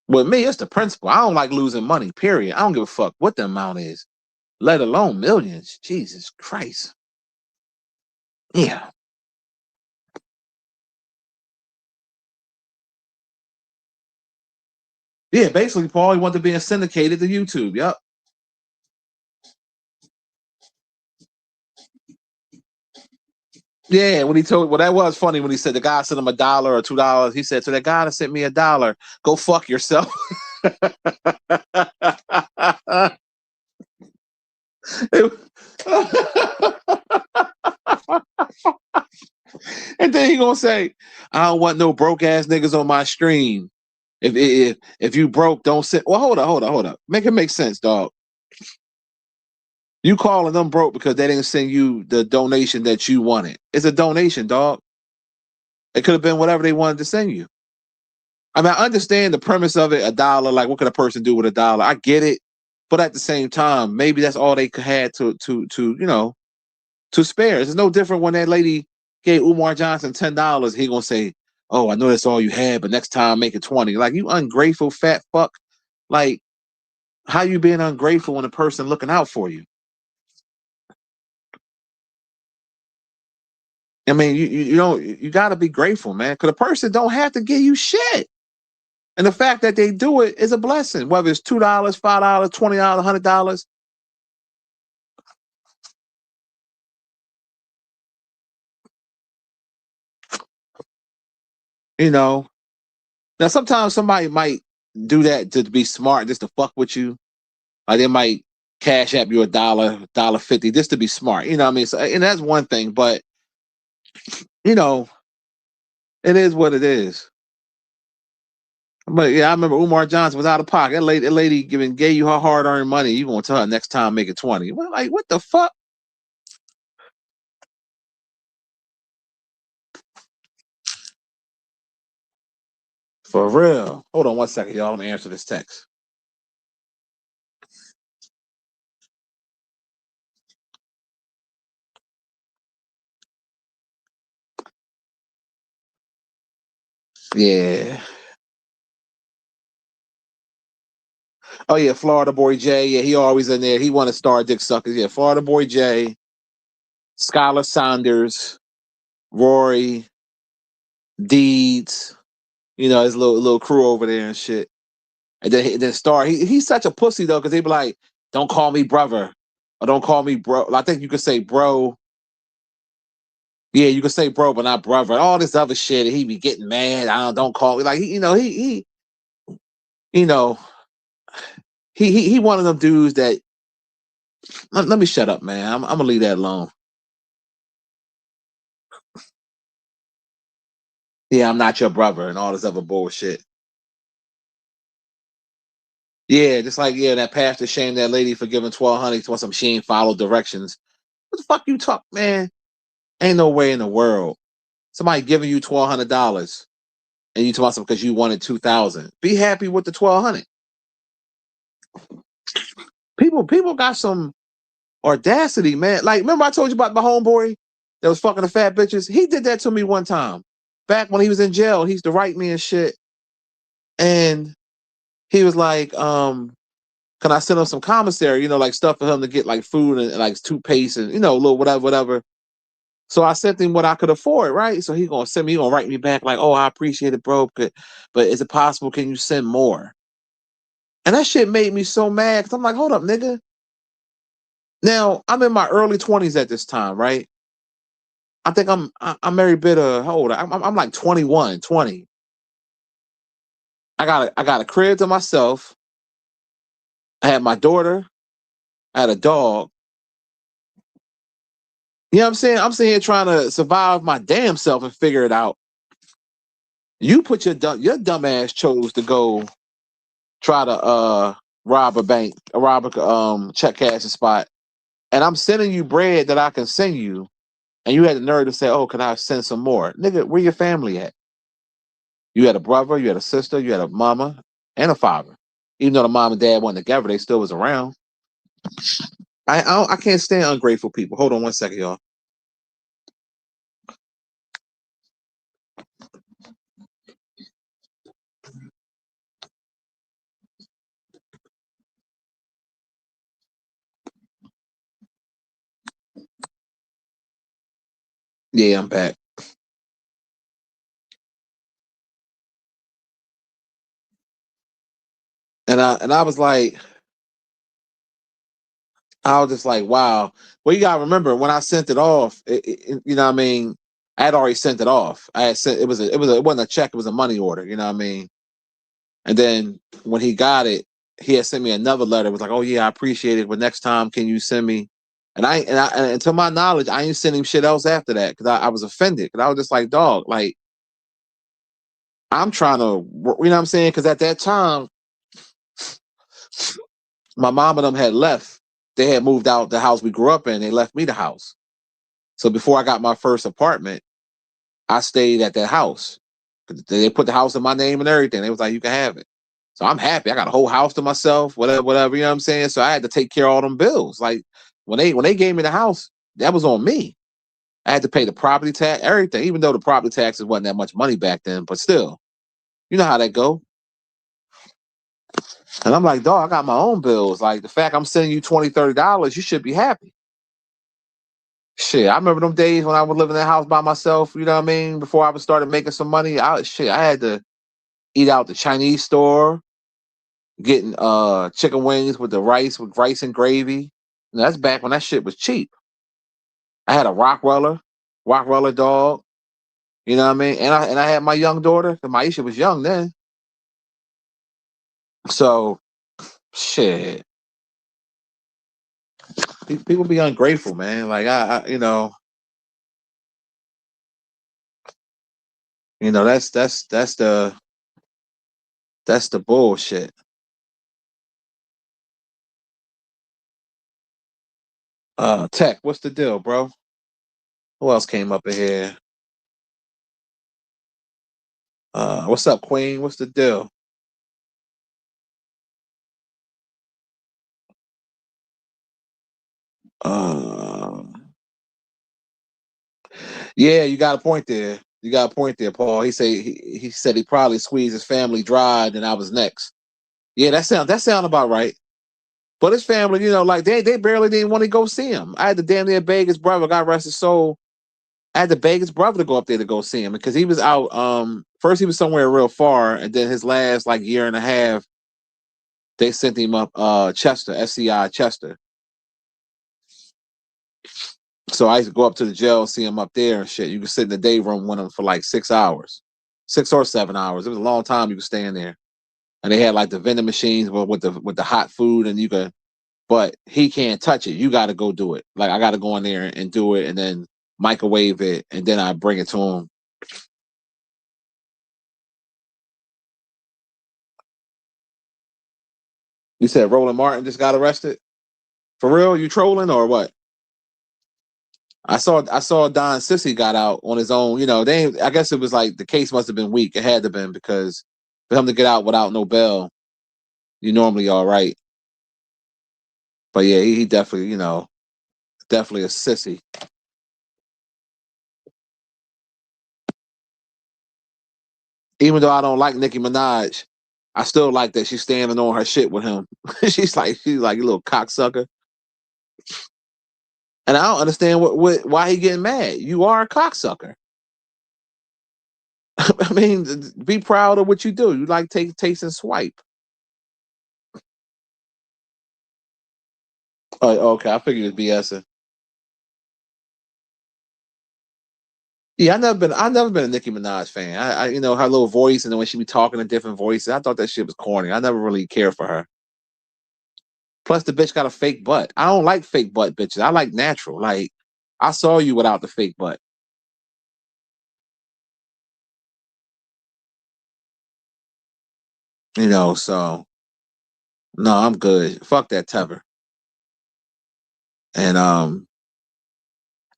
With me, it's the principle. I don't like losing money, period. I don't give a fuck what the amount is, let alone millions. Jesus Christ. Yeah. Yeah, basically, Paul, he wanted to be syndicated to YouTube. Yep. Yeah, when he told, well, that was funny when he said the guy sent him $1 or $2. He said, so that guy that sent me $1, go fuck yourself. And then he gonna say, I don't want no broke ass niggas on my stream. If you broke, don't sit. Well, hold up. Make it make sense, dog. You calling them broke because they didn't send you the donation that you wanted. It's a donation, dog. It could have been whatever they wanted to send you. I mean, I understand the premise of it, $1. Like, what could a person do with $1? I get it, but at the same time, maybe that's all they had to you know, to spare. It's no different when that lady gave Umar Johnson $10. He gonna say, "Oh, I know that's all you had, but next time make it 20." Like, you ungrateful fat fuck. Like, how you being ungrateful when a person looking out for you? I mean, you don't, you got to be grateful, man, because a person don't have to give you shit. And the fact that they do it is a blessing, whether it's $2, $5, $20, $100. You know, now sometimes somebody might do that to be smart, just to fuck with you. Like, they might cash app you $1, $1.50, just to be smart. You know what I mean? So, and that's one thing, but you know, it is what it is. But yeah, I remember Umar Johnson was out of pocket. That lady gave you her hard-earned money. You gonna tell her next time make it 20? Well, like, what the fuck? For real. Hold on 1 second, y'all. Let me answer this text. Yeah. Oh yeah, Florida Boy J. Yeah, he always in there. He want to star Dick Suckers. Yeah, Florida Boy J, Skylar Saunders, Rory, Deeds. You know, his little crew over there and shit. And then Star, he's such a pussy though, because they be like, "Don't call me brother," or "Don't call me bro." I think you could say bro. Yeah, you could say bro, but not brother. All this other shit, he be getting mad. I don't call me like you know he one of them dudes that let me shut up, man. I'm gonna leave that alone. Yeah, I'm not your brother and all this other bullshit. Yeah, just like yeah, that pastor shamed that lady for giving 1,200 to some she ain't followed directions. What the fuck you talk, man? Ain't no way in the world. Somebody giving you $1,200 and you talk something because you wanted 2,000. Be happy with the 1,200. People got some audacity, man. Like, remember I told you about my homeboy that was fucking the fat bitches? He did that to me one time. Back when he was in jail, he used to write me and shit. And he was like, can I send him some commissary, like stuff for him to get like food and like toothpaste and a little whatever. So I sent him what I could afford, right? So he gonna write me back like, oh, I appreciate it, bro. But is it possible? Can you send more? And that shit made me so mad because I'm like, hold up, nigga. Now I'm in my early 20s at this time, right? I think I'm very bit of how old? I'm like 21, 20. I got a crib to myself. I had my daughter. I had a dog. You know what I'm saying? I'm sitting here trying to survive my damn self and figure it out. You put your dumb ass chose to go try to rob a bank, rob a check cashing spot, and I'm sending you bread that I can send you, and you had the nerve to say, "Oh, can I send some more?" Nigga, where your family at? You had a brother, you had a sister, you had a mama and a father. Even though the mom and dad weren't together, they still was around. I can't stand ungrateful people. Hold on one second, y'all. Yeah, I'm back. And I was like, I was just like, wow. Well, you gotta remember when I sent it off, you know what I mean? I had already sent it off. I had sent it wasn't a check, it was a money order, you know what I mean? And then when he got it, he had sent me another letter. It was like, oh yeah, I appreciate it, but next time can you send me? And to my knowledge, I ain't sending shit else after that because I was offended. Because I was just like, dog, like I'm trying to, you know what I'm saying? Because at that time, my mom and them had left. They had moved out the house we grew up in. They left me the house. So before I got my first apartment, I stayed at that house. They put the house in my name and everything. They was like, you can have it. So I'm happy. I got a whole house to myself, whatever, you know what I'm saying? So I had to take care of all them bills. Like when they gave me the house, that was on me. I had to pay the property tax, everything, even though the property taxes wasn't that much money back then, but still, you know how that go. And I'm like, dog, I got my own bills. Like the fact I'm sending you $20, $30, you should be happy. Shit, I remember them days when I was living in that house by myself, you know what I mean? Before I started making some money, I had to eat out the Chinese store, getting chicken wings with rice and gravy. And that's back when that shit was cheap. I had a Rockweller dog, you know what I mean? And I had my young daughter, 'cause Maisha was young then. So shit. People be ungrateful, man. Like that's the bullshit. Tech, what's the deal, bro? Who else came up in here? What's up, Queen? What's the deal? Uh, yeah, you got a point there. You got a point there, Paul. He said he probably squeezed his family dry, and I was next. Yeah, that sound about right. But his family, like they barely didn't want to go see him. I had to damn near beg his brother, God rest his soul. I had to beg his brother to go up there to go see him because he was out. First he was somewhere real far, and then his last like year and a half, they sent him up Chester, SCI Chester. So I used to go up to the jail, see him up there and shit. You could sit in the day room with him for like 6 hours, 6 or 7 hours. It was a long time you could stay in there. And they had like the vending machines with the hot food, and you could, but he can't touch it. You got to go do it. Like I got to go in there and do it, and then microwave it, and then I bring it to him. You said Roland Martin just got arrested? For real? You trolling or what? I saw Don Sissy got out on his own. I guess it was like the case must have been weak. It had to have been because for him to get out without no bail, you normally all right. But yeah, he definitely, definitely a sissy. Even though I don't like Nicki Minaj, I still like that she's standing on her shit with him. she's like you little cocksucker. And I don't understand why he getting mad. You are a cocksucker. I mean, be proud of what you do. You like taste and swipe. Oh, okay. I figured it's BS. Yeah, I never been a Nicki Minaj fan. Her little voice, and then when she be talking in different voices, I thought that shit was corny. I never really cared for her. Plus, the bitch got a fake butt. I don't like fake butt bitches. I like natural. Like, I saw you without the fake butt. So no, I'm good. Fuck that Tever. And I'm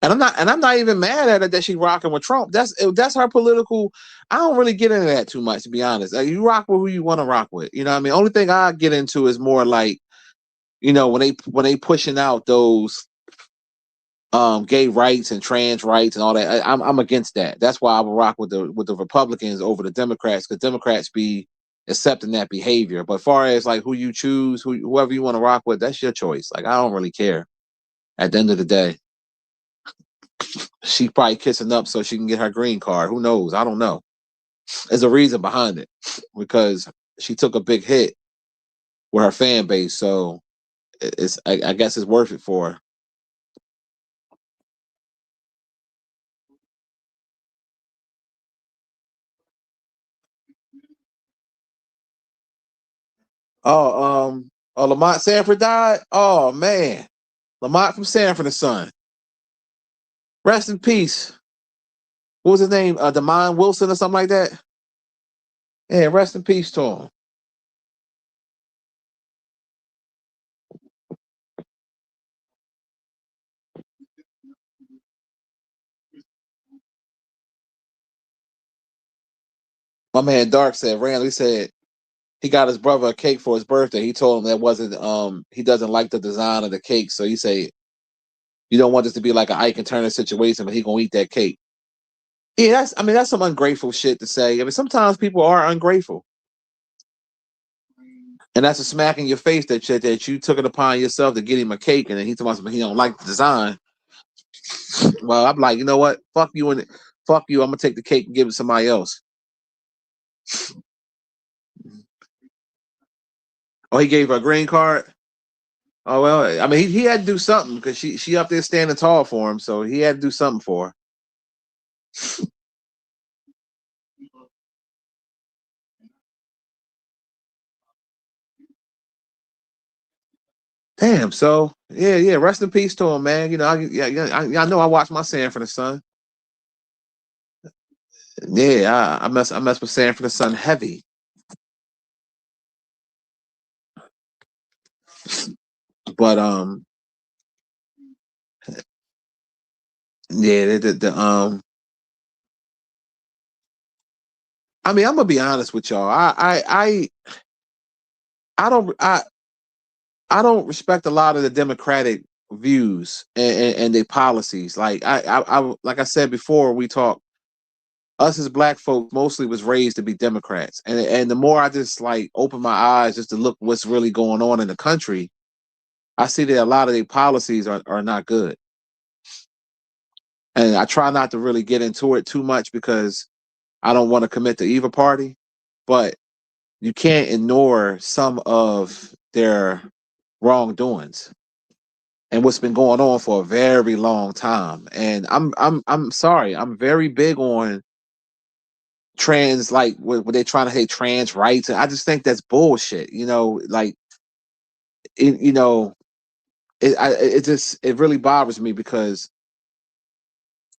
not even mad at her that she rocking with Trump. That's her political. I don't really get into that too much, to be honest. Like, you rock with who you want to rock with. You know what I mean? Only thing I get into is more like, when they pushing out those gay rights and trans rights and all that. I'm against that. That's why I would rock with the Republicans over the Democrats, because Democrats be accepting that behavior. But far as like who you choose, whoever you want to rock with, that's your choice. Like, I don't really care. At the end of the day, she probably kissing up so she can get her green card. Who knows? I don't know. There's a reason behind it, because she took a big hit with her fan base. So I guess it's worth it for her. Lamont Sanford died. Oh man, Lamont from Sanford and Son. Rest in peace. What was his name? Demond Wilson or something like that. Yeah, rest in peace to him. My man Dark said, Randall, he said he got his brother a cake for his birthday. He told him that wasn't he doesn't like the design of the cake. So he said, you don't want this to be like an Ike and Turner situation, but he gonna eat that cake. Yeah, that's some ungrateful shit to say. I mean, sometimes people are ungrateful. And that's a smack in your face that you took it upon yourself to get him a cake, and then he told me he don't like the design. Well, I'm like, you know what? Fuck you and fuck you. I'm gonna take the cake and give it to somebody else. Oh, he gave her a green card. Oh well, I mean, he had to do something because she up there standing tall for him, so he had to do something for her. Damn. So yeah. Rest in peace to him, man. I know I watched my Sanford and Son. Yeah, I mess with Sanford and Son heavy. But yeah, I mean, I'm gonna be honest with y'all. I don't I don't respect a lot of the Democratic views and their policies. Like like I said before, we talked. us as black folks mostly was raised to be Democrats. And the more I just like open my eyes just to look what's really going on in the country, I see that a lot of their policies are not good. And I try not to really get into it too much because I don't want to commit to either party. But you can't ignore some of their wrongdoings and what's been going on for a very long time. And I'm sorry, I'm very big on trans, like what they're trying to say trans rights. I just think that's bullshit. Like it, it really bothers me because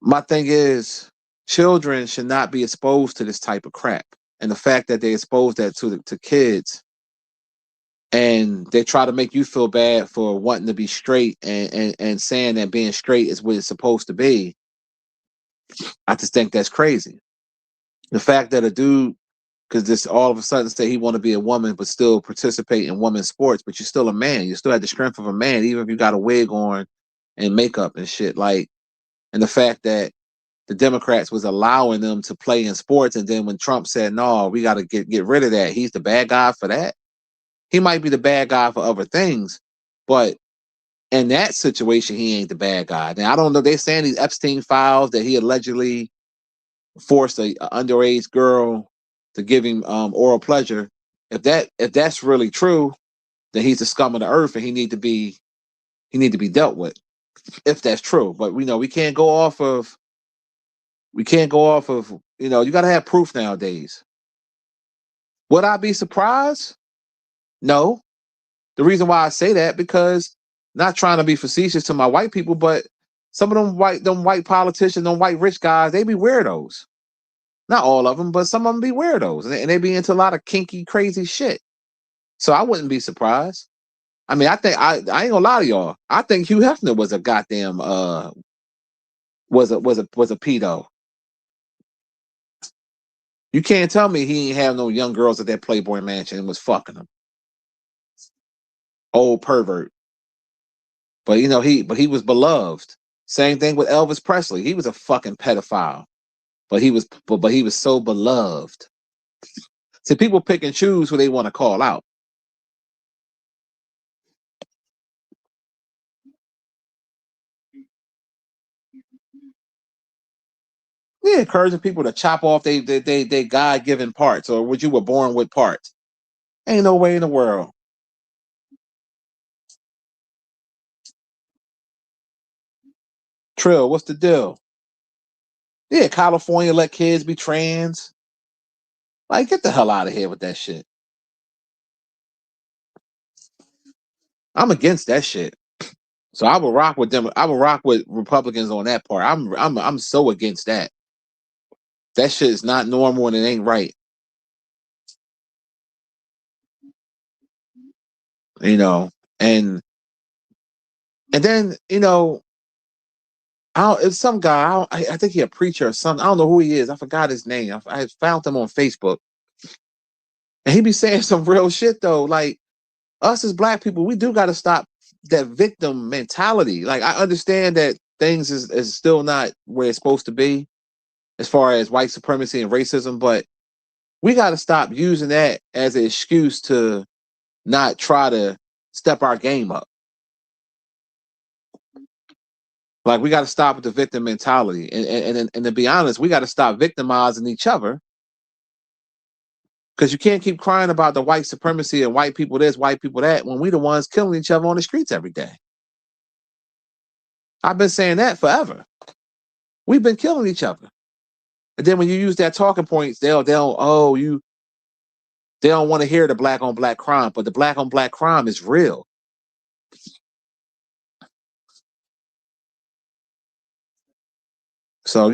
my thing is children should not be exposed to this type of crap. And the fact that they expose that to kids and they try to make you feel bad for wanting to be straight and saying that being straight is what it's supposed to be. I just think that's crazy. The fact that a dude because this all of a sudden say he want to be a woman but still participate in women's sports, but you're still a man. You still have the strength of a man, even if you got a wig on and makeup and shit. Like, and the fact that the Democrats was allowing them to play in sports, and then when Trump said, no, we got to get rid of that, he's the bad guy for that. He might be the bad guy for other things, but in that situation, he ain't the bad guy. Now, I don't know. They're saying these Epstein files that he allegedly forced a underage girl to give him oral pleasure. If that's really true, then he's the scum of the earth, and he need to be dealt with. If that's true, but we can't go off of you got to have proof nowadays. Would I be surprised? No. The reason why I say that because not trying to be facetious to my white people, but some of them white politicians, them white rich guys, they be weirdos. Not all of them, but some of them be weirdos, and they be into a lot of kinky, crazy shit. So I wouldn't be surprised. I mean, I think I ain't gonna lie to y'all. I think Hugh Hefner was a goddamn was a pedo. You can't tell me he ain't have no young girls at that Playboy Mansion and was fucking them. Old pervert. But he was beloved. Same thing with Elvis Presley. He was a fucking pedophile, but he was so beloved. See, people pick and choose who they want to call out. Yeah, encouraging people to chop off they God given parts, or what you were born with parts. Ain't no way in the world. Trill, what's the deal? Yeah, California let kids be trans. Like, get the hell out of here with that shit. I'm against that shit. So I will rock with them. I will rock with Republicans on that part. I'm so against that. That shit is not normal and it ain't right. You know, and then it's some guy. I think he a preacher or something. I don't know who he is. I forgot his name. I found him on Facebook, and he be saying some real shit though. Like, us as black people, we do got to stop that victim mentality. Like, I understand that things is still not where it's supposed to be as far as white supremacy and racism, but we got to stop using that as an excuse to not try to step our game up. Like, we got to stop with the victim mentality, and to be honest, we got to stop victimizing each other, because you can't keep crying about the white supremacy and white people this, white people that, when we the ones killing each other on the streets every day. I've been saying that forever. We've been killing each other. And then when you use that talking points, they don't want to hear the black on black crime, but the black on black crime is real. So,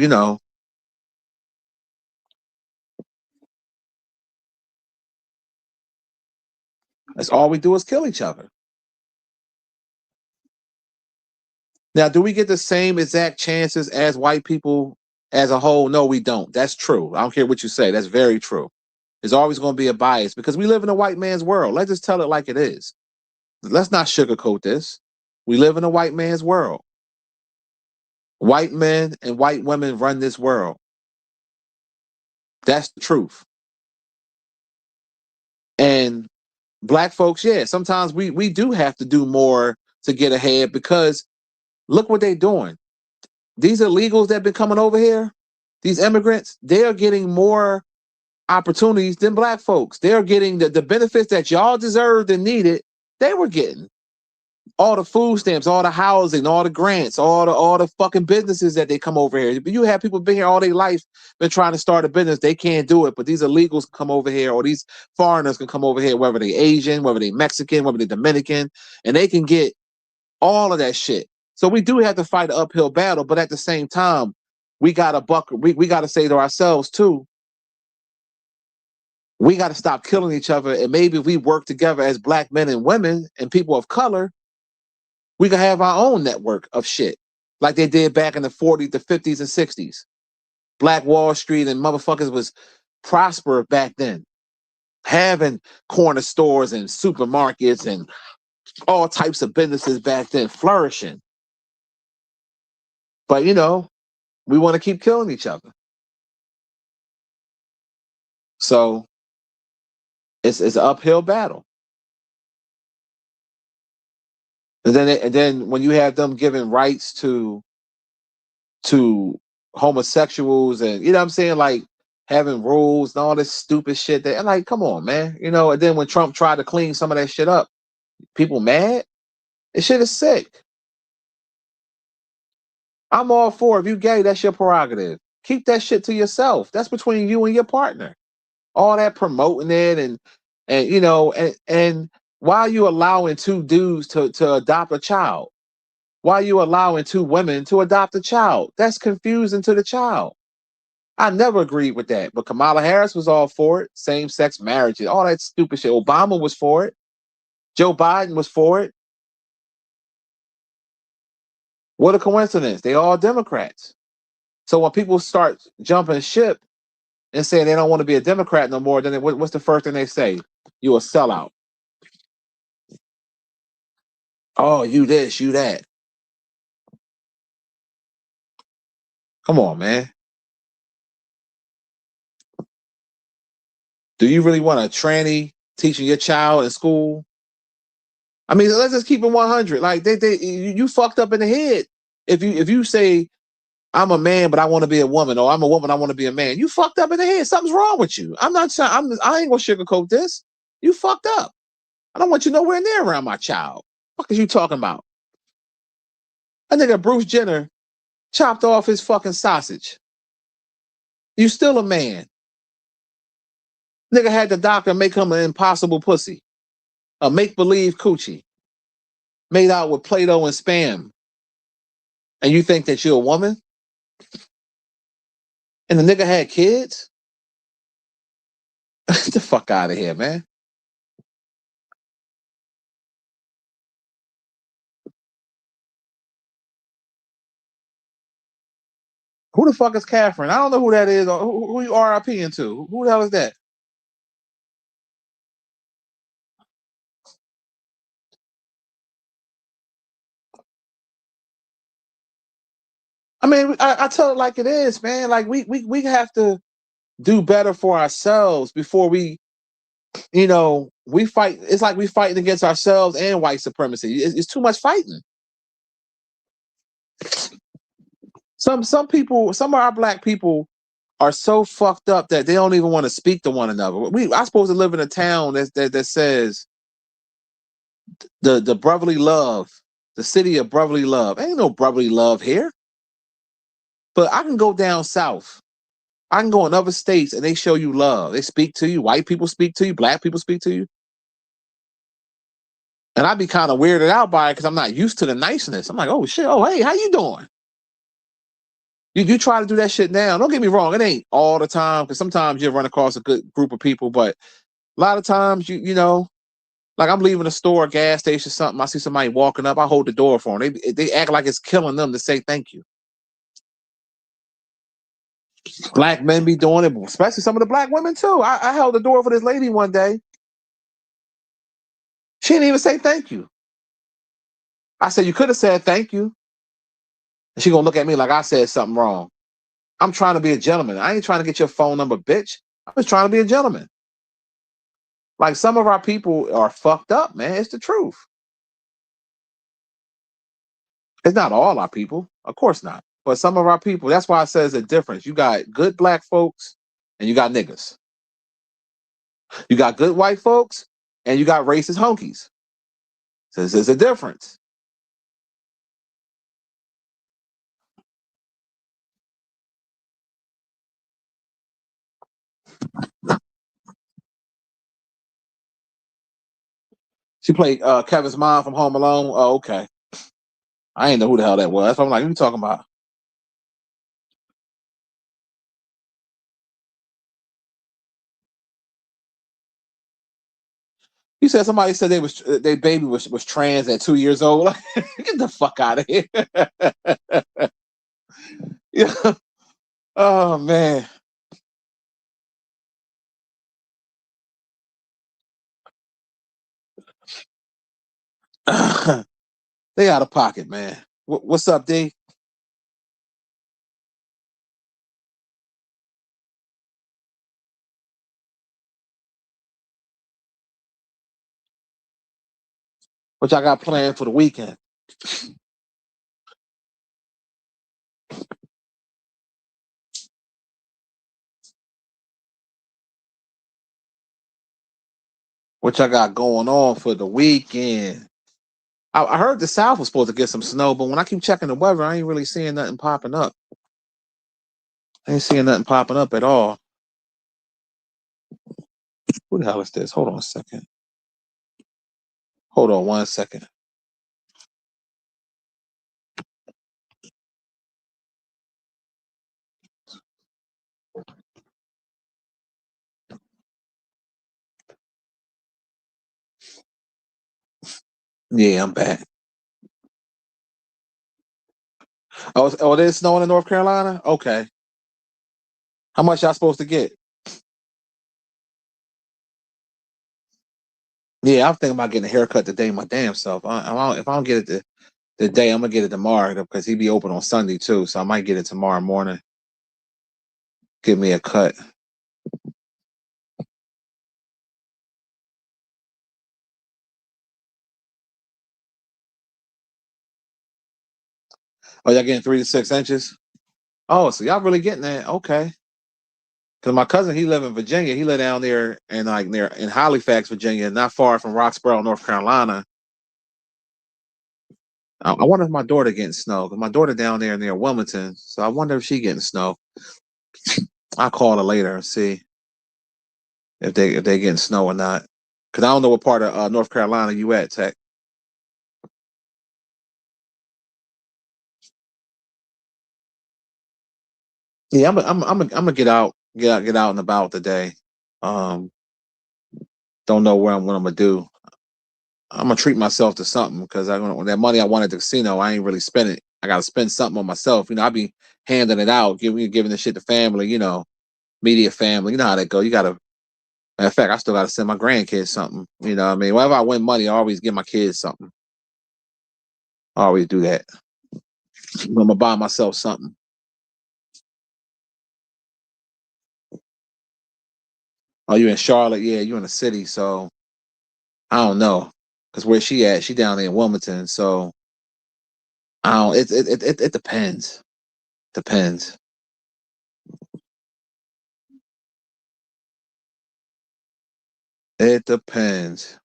that's all we do is kill each other. Now, do we get the same exact chances as white people as a whole? No, we don't. That's true. I don't care what you say. That's very true. There's always going to be a bias because we live in a white man's world. Let's just tell it like it is. Let's not sugarcoat this. We live in a white man's world. White men and white women run this world. That's the truth. And black folks, yeah, sometimes we do have to do more to get ahead because look what they're doing. These illegals that been coming over here, these immigrants, they are getting more opportunities than black folks. They're getting the benefits that y'all deserved and needed. They were getting all the food stamps, all the housing, all the grants, all the fucking businesses that they come over here. But you have people been here all their life, been trying to start a business. They can't do it, but these illegals come over here, or these foreigners can come over here, whether they Asian, whether they Mexican, whether they Dominican, and they can get all of that shit. So we do have to fight an uphill battle, but at the same time, we gotta we gotta say to ourselves too, we gotta stop killing each other. And maybe if we work together as black men and women and people of color, we can have our own network of shit. Like they did back in the 40s, the 50s, and 60s. Black Wall Street and motherfuckers was prosper back then. Having corner stores and supermarkets and all types of businesses back then flourishing. But you know, we want to keep killing each other. So it's an uphill battle. And then when you have them giving rights to homosexuals, and you know what I'm saying, like having rules and all this stupid shit that, and like, come on, man. You know, and then when Trump tried to clean some of that shit up, people mad. This shit is sick. I'm all for, if you gay, that's your prerogative. Keep that shit to yourself. That's between you and your partner. All that promoting it and you know, and why are you allowing two dudes to adopt a child? Why are you allowing two women to adopt a child? That's confusing to the child. I never agreed with that. But Kamala Harris was all for it. Same-sex marriages, all that stupid shit. Obama was for it. Joe Biden was for it. What a coincidence. They all Democrats. So when people start jumping ship and saying they don't want to be a Democrat no more, then what's the first thing they say? You a sellout. Oh, you this, you that. Come on, man. Do you really want a tranny teaching your child in school? I mean, let's just keep it 100. Like you fucked up in the head. If you say I'm a man but I want to be a woman, or I'm a woman I want to be a man, you fucked up in the head. Something's wrong with you. I'm not saying I ain't gonna sugarcoat this. You fucked up. I don't want you nowhere near around my child. What is you talking about? I nigga Bruce Jenner chopped off his fucking sausage. You still a man. Nigga had the doctor make him an impossible pussy. A make-believe coochie. Made out with Play-Doh and Spam. And you think that you're a woman? And the nigga had kids? Get the fuck out of here, man. Who the fuck is Catherine? I don't know who that is. Or who you RIPing to? Who the hell is that? I mean, I tell it like it is, man. Like we have to do better for ourselves before we, you know, we fight. It's like we fighting against ourselves and white supremacy. It's too much fighting. Some people, some of our black people are so fucked up that they don't even want to speak to one another. I supposed to live in a town that says the brotherly love, the city of brotherly love. Ain't no brotherly love here. But I can go down south. I can go in other states and they show you love. They speak to you. White people speak to you. Black people speak to you. And I'd be kind of weirded out by it because I'm not used to the niceness. I'm like, oh shit, oh hey, how you doing? You try to do that shit now. Don't get me wrong, it ain't all the time because sometimes you run across a good group of people, but a lot of times you know, like I'm leaving a store, gas station, something. I see somebody walking up, I hold the door for them. They act like it's killing them to say thank you. Black men be doing it, especially some of the black women too. I held the door for this lady one day. She didn't even say thank you. I said, you could have said thank you. And she gonna look at me like I said something wrong. I'm trying to be a gentleman. I ain't trying to get your phone number, bitch. I'm just trying to be a gentleman. Like some of our people are fucked up, man. It's the truth. It's not all our people, of course not. But some of our people, that's why I say there's a difference. You got good black folks and you got niggas. You got good white folks and you got racist honkies. So there's a difference. She played Kevin's mom from Home Alone. Oh, okay. I ain't know who the hell that was. I'm like, who you talking about? You said somebody said their baby was trans at 2 years old. Get the fuck out of here. Yeah. Oh man. They out of pocket, man. What's up, D? What y'all got planned for the weekend? What y'all got going on for the weekend? I heard the South was supposed to get some snow, but when I keep checking the weather, I ain't really seeing nothing popping up. I ain't seeing nothing popping up at all. Who the hell is this? Hold on a second. Hold on 1 second. Yeah, I'm back. Oh, there's snowing in North Carolina? Okay. How much y'all supposed to get? Yeah, I'm thinking about getting a haircut today my damn self. If I don't get it today, I'm gonna get it tomorrow because he be open on Sunday too. So I might get it tomorrow morning. Give me a cut. Oh, y'all getting 3 to 6 inches? Oh, so y'all really getting that? Okay. Because my cousin, he live in Virginia. He live down there in like near in Halifax, Virginia, not far from Roxborough, North Carolina. I wonder if my daughter getting snow. Cause my daughter down there near Wilmington, so I wonder if she getting snow. I'll call her later and see if they getting snow or not. Cause I don't know what part of North Carolina you at, Tech. Yeah, I'm gonna get out and about today. Um, don't know what I'm gonna do. I'm gonna treat myself to something because that money I wanted at the casino, I ain't really spend it. I gotta spend something on myself. I be handing it out, giving the shit to family, media family. You know how that go. You gotta. Matter of fact, I still gotta send my grandkids something. You know what I mean? Whenever I win money, I always give my kids something. I always do that. I'm gonna buy myself something. Oh, you in Charlotte? Yeah, you in the city, so I don't know. Cause where she at? She down there in Wilmington, so I don't. It depends. Depends. It depends.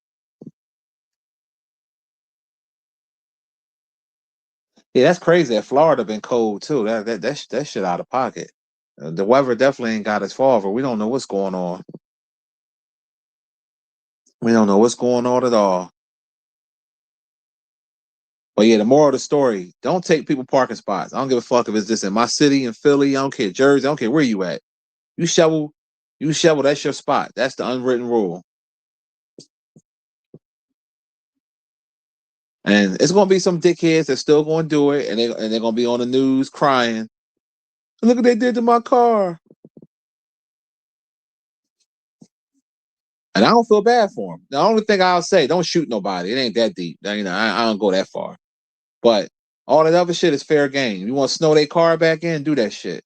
Yeah, that's crazy. That Florida been cold too. That shit out of pocket. The weather definitely ain't got us far, but we don't know what's going on. We don't know what's going on at all. But yeah, the moral of the story: don't take people parking spots. I don't give a fuck if it's just in my city in Philly. I don't care Jersey. I don't care where you at. You shovel, you shovel. That's your spot. That's the unwritten rule. And it's gonna be some dickheads that's still gonna do it, and they're gonna be on the news crying. Look what they did to my car. And I don't feel bad for them. The only thing I'll say, don't shoot nobody. It ain't that deep. I don't go that far. But all that other shit is fair game. You want to snow their car back in, do that shit.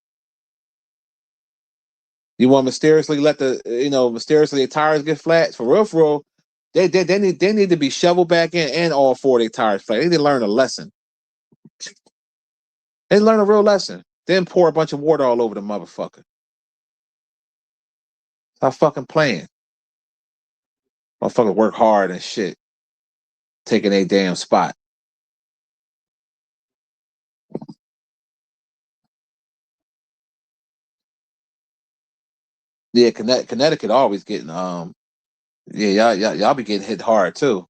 You want to mysteriously let mysteriously the tires get flat? For real, for real. They need to be shoveled back in and all four of their tires flat. They need to learn a lesson. They learn a real lesson. Then pour a bunch of water all over the motherfucker. Stop fucking playing. Motherfucker work hard and shit. Taking a damn spot. Yeah, Connecticut always getting y'all be getting hit hard too.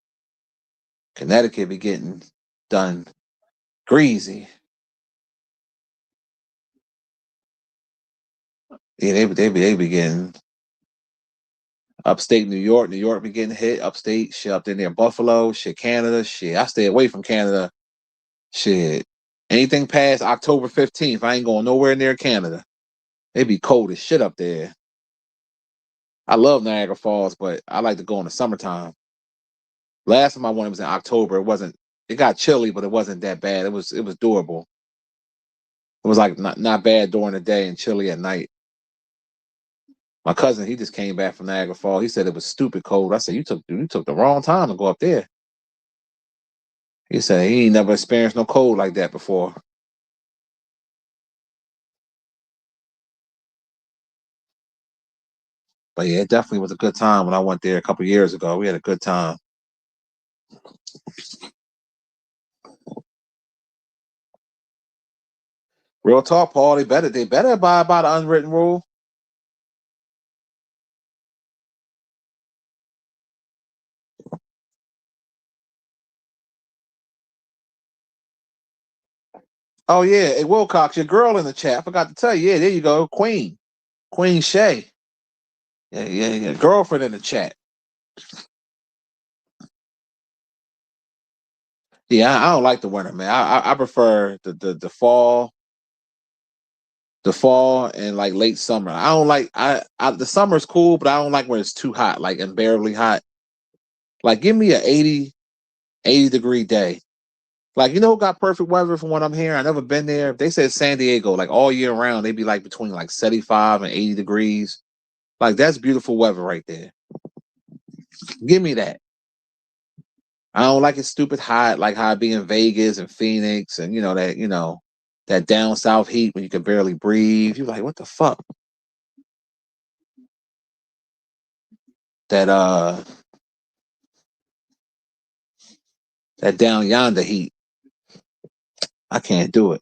Connecticut be getting done greasy. Yeah, they be getting upstate New York. New York be getting hit. Upstate shit up in there. Buffalo shit. Canada shit. I stay away from Canada shit. Anything past October 15th, I ain't going nowhere near Canada. They be cold as shit up there. I love Niagara Falls, but I like to go in the summertime. Last time I went was in October. It got chilly, but it wasn't that bad. It was doable. It was like not bad during the day and chilly at night. My cousin, he just came back from Niagara Falls. He said it was stupid cold. I said, you took the wrong time to go up there. He said he ain't never experienced no cold like that before. But yeah, it definitely was a good time when I went there a couple years ago. We had a good time. Real talk, Paul. They better abide by the unwritten rule. Oh yeah, hey Wilcox, your girl in the chat. I forgot to tell you. Yeah, there you go, Queen Shay. Yeah. Girlfriend in the chat. Yeah, I don't like the winter, man. I prefer the fall and like late summer. I don't like I the summer's cool, but I don't like when it's too hot, like unbearably hot. Like give me a 80 degree day. Like, who got perfect weather from what I'm hearing? I never been there. They said San Diego, like all year round, they'd be like between like 75 and 80 degrees. Like that's beautiful weather right there. Give me that. I don't like it stupid hot, like how it be in Vegas and Phoenix and that down south heat when you can barely breathe. You're like, what the fuck? That that down yonder heat. I can't do it.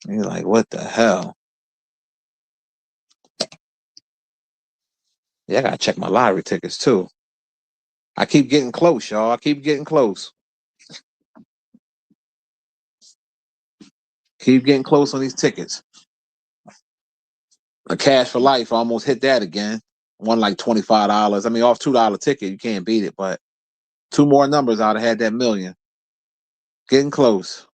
And you're like, what the hell? Yeah, I gotta check my lottery tickets too. I keep getting close, y'all. I keep getting close. Keep getting close on these tickets. A cash for life, I almost hit that again. Won like $25. I mean, off $2 ticket, you can't beat it. But two more numbers, I'd have had that million. Getting close.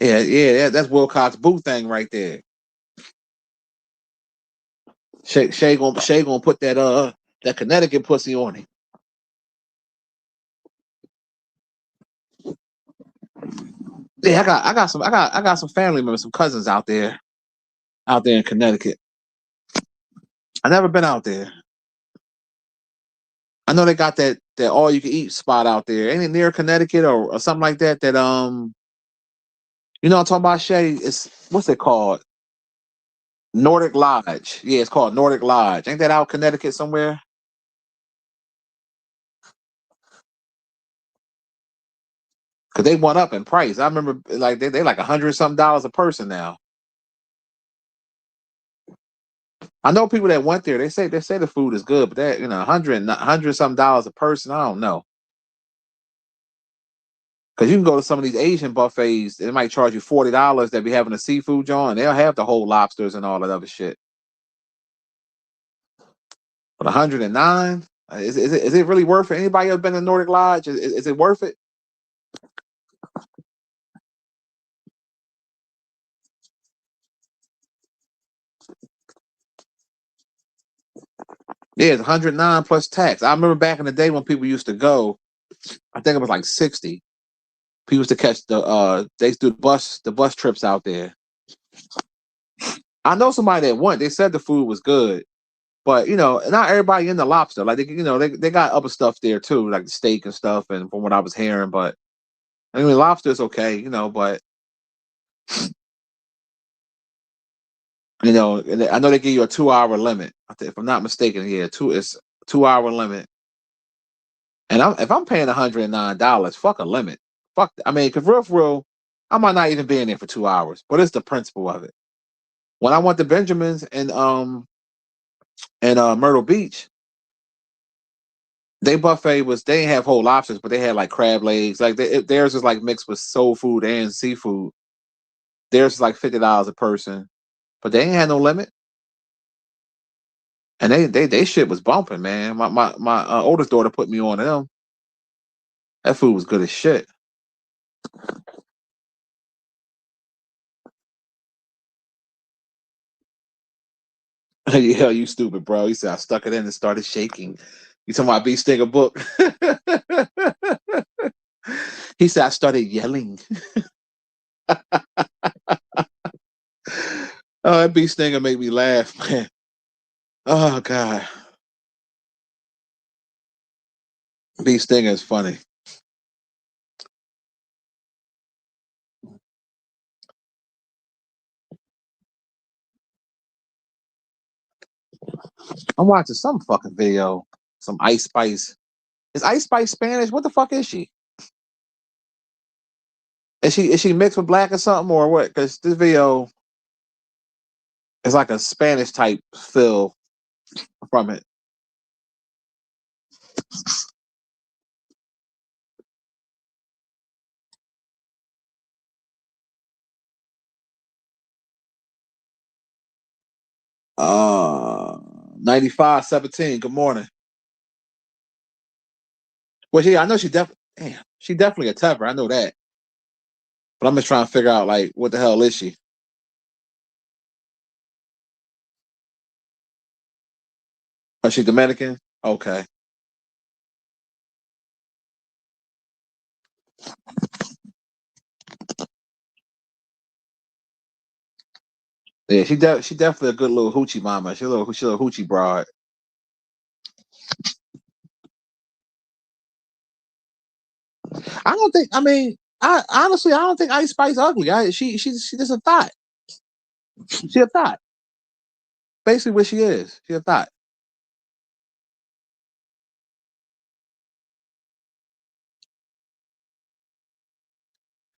Yeah, that's Wilcox Boo thing right there. Shay gonna put that Connecticut pussy on him. Yeah, I got some family members, some cousins out there in Connecticut. I never been out there. I know they got that all you can eat spot out there. Ain't it near Connecticut or something like that? I'm talking about Shay. It's what's it called? Nordic Lodge. Yeah, it's called Nordic Lodge. Ain't that out Connecticut somewhere? Because they went up in price. I remember like they like $100 something a person now. I know people that went there. They say the food is good, but that 100 something dollars a person. I don't know. Because you can go to some of these Asian buffets, they might charge you $40 that be having a seafood joint. They'll have the whole lobsters and all that other shit. But 109, is it really worth it? Anybody ever been to Nordic Lodge? Is it worth it? Yeah, it's 109 plus tax. I remember back in the day when people used to go, I think it was like 60. People used to catch they used to do the bus trips out there. I know somebody that went. They said the food was good, but not everybody in the lobster. Like they got other stuff there too, like the steak and stuff. And from what I was hearing, but I mean, lobster is okay, but and I know they give you a 2-hour limit. If I'm not mistaken, yeah, it's a 2-hour limit. And if I'm paying $109, fuck a limit. Fuck, I mean, cause real for real, I might not even be in there for 2 hours. But it's the principle of it. When I went to Benjamin's and Myrtle Beach, they buffet they didn't have whole lobsters, but they had like crab legs. Like theirs is like mixed with soul food and seafood. Theirs is like $50 a person, but they ain't had no limit. And they shit was bumping, man. My oldest daughter put me on to them. That food was good as shit. Yeah, you stupid, bro. He said I stuck it in and started shaking. You talking about Beef Stinger book? He said I started yelling. Oh, that Beef Stinger made me laugh, man. Oh God, Beef Stinger is funny. I'm watching some fucking video, some Ice Spice. Is Ice Spice Spanish? What the fuck is she? Is she mixed with black or something or what? Because this video is like a Spanish type feel from it. 95-17. Good morning. Well, yeah, I know she definitely a tougher. I know that. But I'm just trying to figure out like what the hell is she? Is she Dominican? Okay. Yeah, she definitely a good little hoochie mama. She a little hoochie broad. I don't think. I mean, I don't think Ice Spice ugly. She just a thought. She a thought. Basically, what she is. She a thought.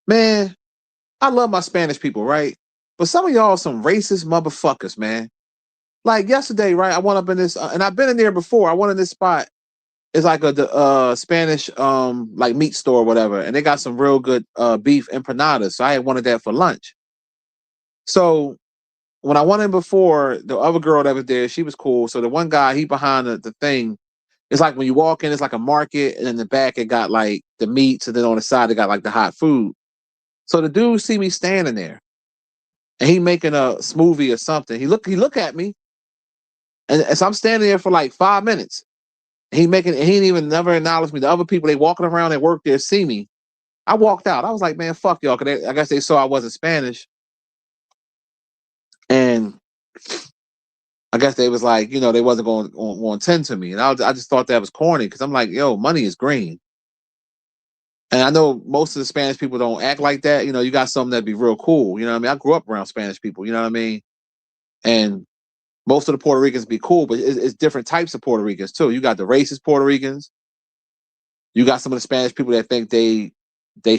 Man, I love my Spanish people, right? But some of y'all some racist motherfuckers, man. Like yesterday, right? I went up in this, and I've been in there before. I went in this spot. It's like a Spanish like meat store or whatever, and they got some real good beef empanadas. So I had wanted that for lunch. So when I went in before, the other girl that was there, she was cool. So the one guy, he behind the thing, it's like when you walk in, it's like a market, and in the back it got like the meats, and then on the side it got like the hot food. So the dude see me standing there, and he making a smoothie or something. He look at me, and so I'm standing there for like 5 minutes. He didn't even never acknowledge me. The other people they walking around that work there see me. I walked out. I was like, man, fuck y'all. Cause I guess they saw I wasn't Spanish, and I guess they was like, they wasn't going to tend to me, and I just thought that was corny because I'm like, yo, money is green, and I know most of the Spanish people don't act like that. You got some that be real cool. You know what I mean? I grew up around Spanish people. You know what I mean? And most of the Puerto Ricans be cool, but it's different types of Puerto Ricans too. You got the racist Puerto Ricans. You got some of the Spanish people that think they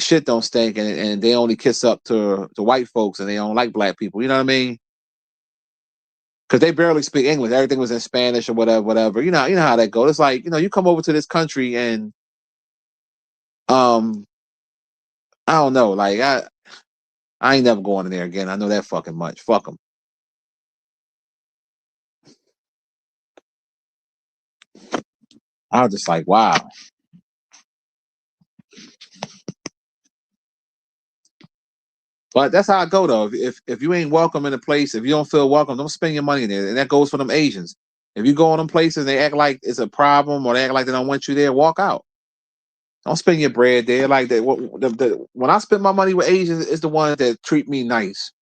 shit don't stink and they only kiss up to white folks and they don't like black people. You know what I mean? Because they barely speak English. Everything was in Spanish or whatever, whatever. You know how that goes. It's like, you come over to this country and um I don't know, like I ain't never going in there again. I know that fucking much. Fuck them. I was just like, wow. But that's how I go though. If you ain't welcome in a place, if you don't feel welcome, don't spend your money in there. And that goes for them Asians. If you go in them places and they act like it's a problem or they act like they don't want you there, walk out. Don't spend your bread there like that. When I spend my money with Asians, it's the ones that treat me nice.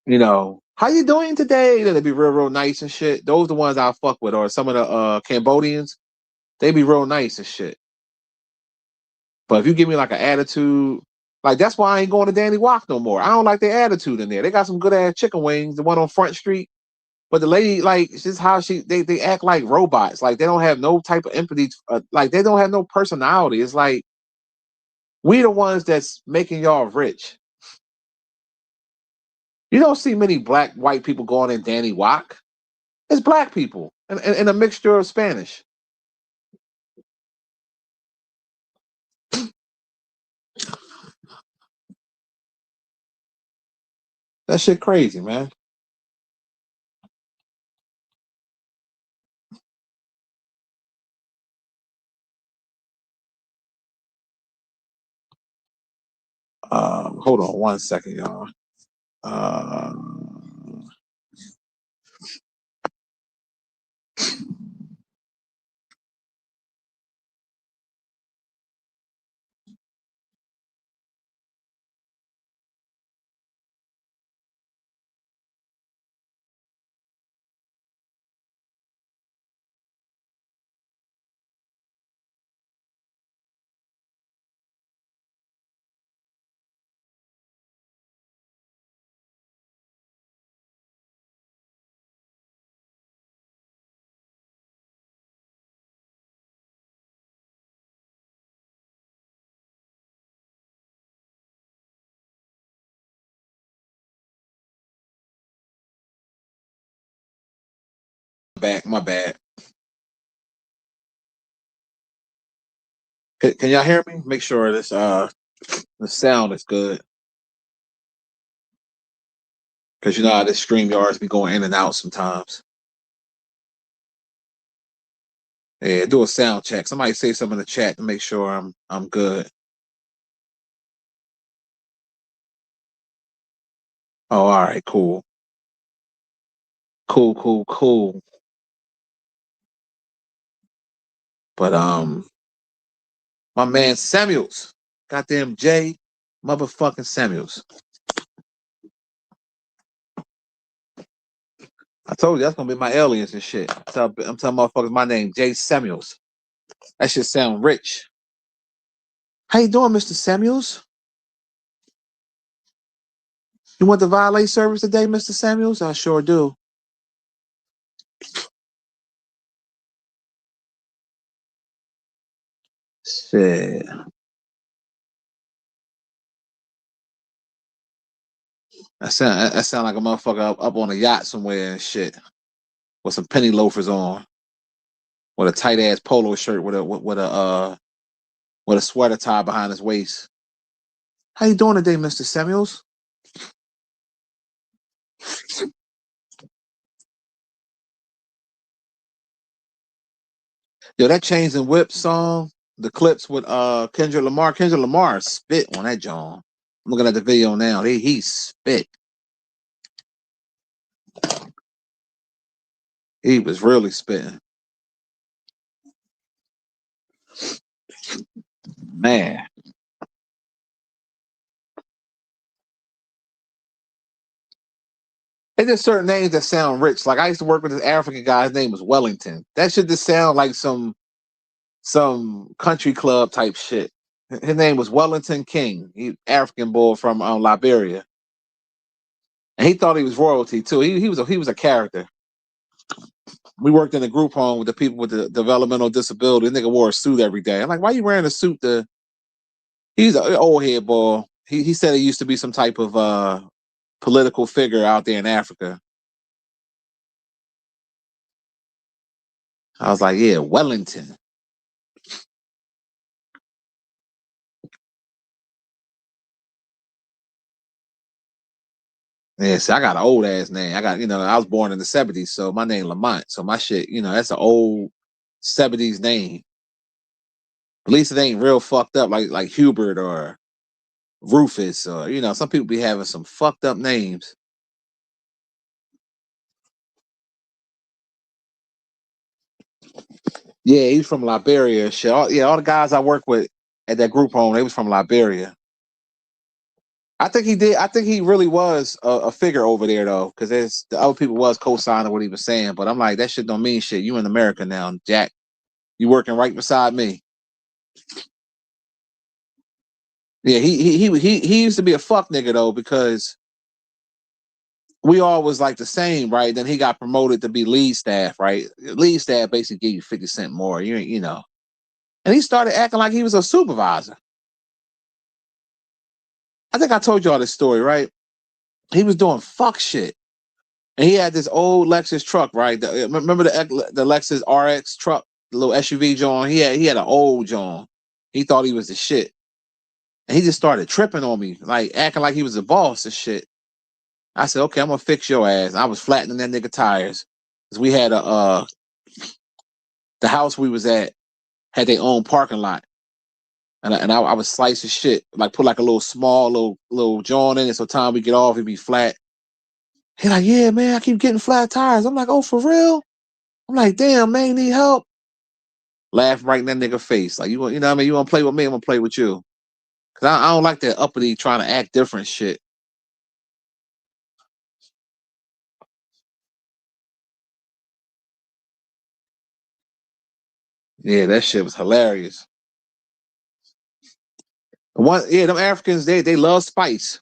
You know, how you doing today? They be real nice and shit. Those the ones I fuck with, or some of the Cambodians. They be real nice and shit. But if you give me like an attitude, like that's why I ain't going to Danny Wok no more. I don't like their attitude in there. They got some good ass chicken wings, the one on Front Street. But the lady, like, it's just how they act like robots. Like they don't have no type of empathy. Like they don't have no personality. It's like we the ones that's making y'all rich. You don't see many black white people going in Danny Wok. It's black people and a mixture of Spanish. That shit crazy, man. Hold on one second, y'all. Uh, my bad. Can y'all hear me? Make sure the sound is good. Because you know how this StreamYards be going in and out sometimes. Yeah, do a sound check. Somebody say something in the chat to make sure I'm good. Oh, all right, cool. Cool. But my man Samuels. Goddamn Jay motherfucking Samuels. I told you that's gonna be my alias and shit. I'm telling motherfuckers my name, Jay Samuels. That shit sound rich. How you doing, Mr. Samuels? You want the valet service today, Mr. Samuels? I sure do. Shit. That sound like a motherfucker up on a yacht somewhere and shit. With some penny loafers on. With a tight ass polo shirt with a sweater tied behind his waist. How you doing today, Mr. Samuels? Yo, that Chains and Whip song, the clips with Kendrick Lamar. Kendrick Lamar spit on that John. I'm looking at the video now. He spit. He was really spitting. Man. There's just certain names that sound rich. Like I used to work with this African guy. His name was Wellington. That should just sound like some country club type shit. His name was Wellington King. He African boy from Liberia, and he thought he was royalty too. He was a character. We worked in a group home with the people with the developmental disability. The nigga wore a suit every day. I'm like, why you wearing a suit? He's an old head boy. He said he used to be some type of political figure out there in Africa. I was like, yeah, Wellington. Yeah, see, I got an old ass name. I was born in the 70s, so my name Lamont. So my shit, that's an old 70s name. At least it ain't real fucked up like Hubert or Rufus or some people be having some fucked up names. Yeah, he's from Liberia. Shit. All the guys I work with at that group home, they was from Liberia. I think he did. I think he really was a figure over there though, because there's the other people was co-signing what he was saying. But I'm like, that shit don't mean shit. You in America now, Jack. You working right beside me. Yeah, he used to be a fuck nigga though, because we all was like the same, right? Then he got promoted to be lead staff, right? Lead staff basically give you 50 cents more. You know. And he started acting like he was a supervisor. I think I told y'all this story, right? He was doing fuck shit. And he had this old Lexus truck, right? Remember the Lexus RX truck, the little SUV John? He had an old John. He thought he was the shit. And he just started tripping on me, like acting like he was the boss and shit. I said, okay, I'm gonna fix your ass. I was flattening that nigga tires. Cause we had the house we was at had their own parking lot. And I was slicing shit, like put like a little small little joint in it, so time we get off, it'd be flat. He like, yeah, man, I keep getting flat tires. I'm like, oh, for real? I'm like, damn, man, you need help? Laugh right in that nigga face. Like, you know what I mean? You want to play with me? I'm going to play with you. Because I don't like that uppity trying to act different shit. Yeah, that shit was hilarious. Them Africans, they love spice.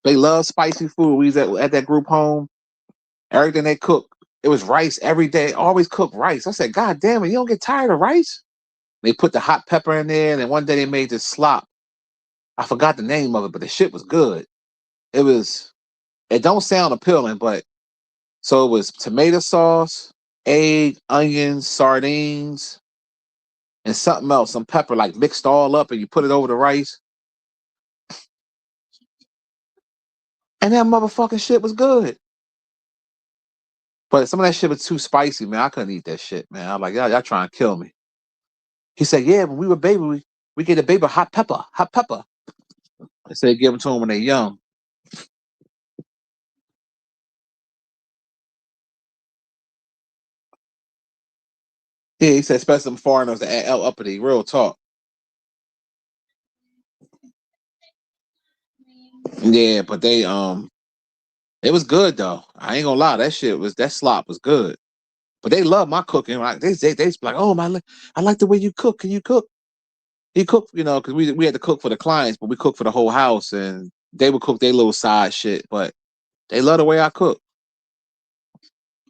They love spicy food. We was at that group home. Everything they cook, it was rice every day. Always cook rice. I said, God damn it, you don't get tired of rice? They put the hot pepper in there, and then one day they made this slop. I forgot the name of it, but the shit was good. It don't sound appealing, but so it was tomato sauce, egg, onions, sardines, and something else, some pepper, like mixed all up, and you put it over the rice. And that motherfucking shit was good. But some of that shit was too spicy, man. I couldn't eat that shit, man. I'm like, y'all trying to kill me. He said, yeah, when we were baby, we get a baby hot pepper, hot pepper. They said give them to them when they're young. Yeah, he said, especially them foreigners that add uppity, real talk. Yeah, but it was good though. I ain't gonna lie, that slop was good. But they love my cooking. Like they like, oh my, I like the way you cook. Can you cook? He cooked, because we had to cook for the clients, but we cooked for the whole house, and they would cook their little side shit. But they love the way I cook.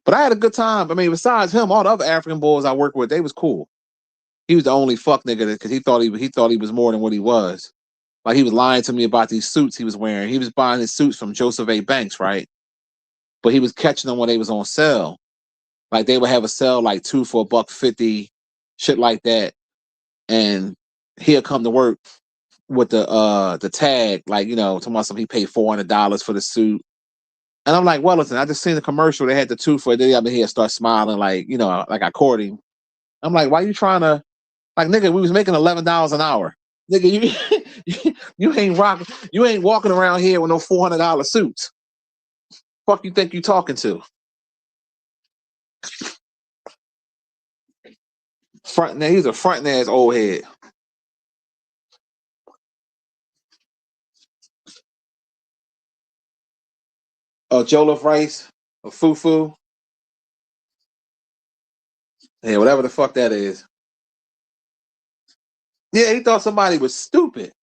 But I had a good time. I mean, besides him, all the other African boys I worked with, they was cool. He was the only fuck nigga because he thought he was more than what he was. Like he was lying to me about these suits he was wearing. He was buying his suits from Joseph A. Banks, right? But he was catching them when they was on sale. Like they would have a sale like two for $1.50, shit like that. And he'll come to work with the tag, like, talking about something he paid $400 for the suit. And I'm like, well, listen, I just seen the commercial. They had the two for it. Then I'm here start smiling, like, like I court him. I'm like, why you trying to, like, nigga, we was making $11 an hour. Nigga, you ain't walking around here with no $400 suits. Fuck you think you talking to? He's a fronting ass old head. Jollof rice or fufu. Yeah, whatever the fuck that is. Yeah, he thought somebody was stupid.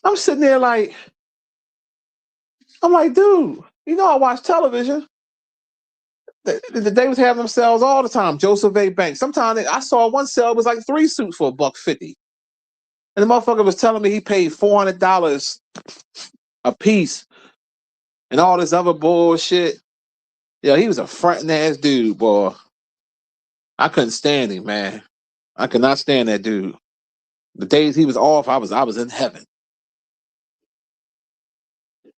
I'm sitting there like, I'm like, dude, I watch television. They was having them sales all the time. Joseph A. Banks. Sometimes I saw one sale, it was like 3 suits for $1.50. And the motherfucker was telling me he paid $400 a piece and all this other bullshit. Yeah, he was a fronting ass dude, boy. I couldn't stand him, man. I could not stand that dude. The days he was off, I was in heaven.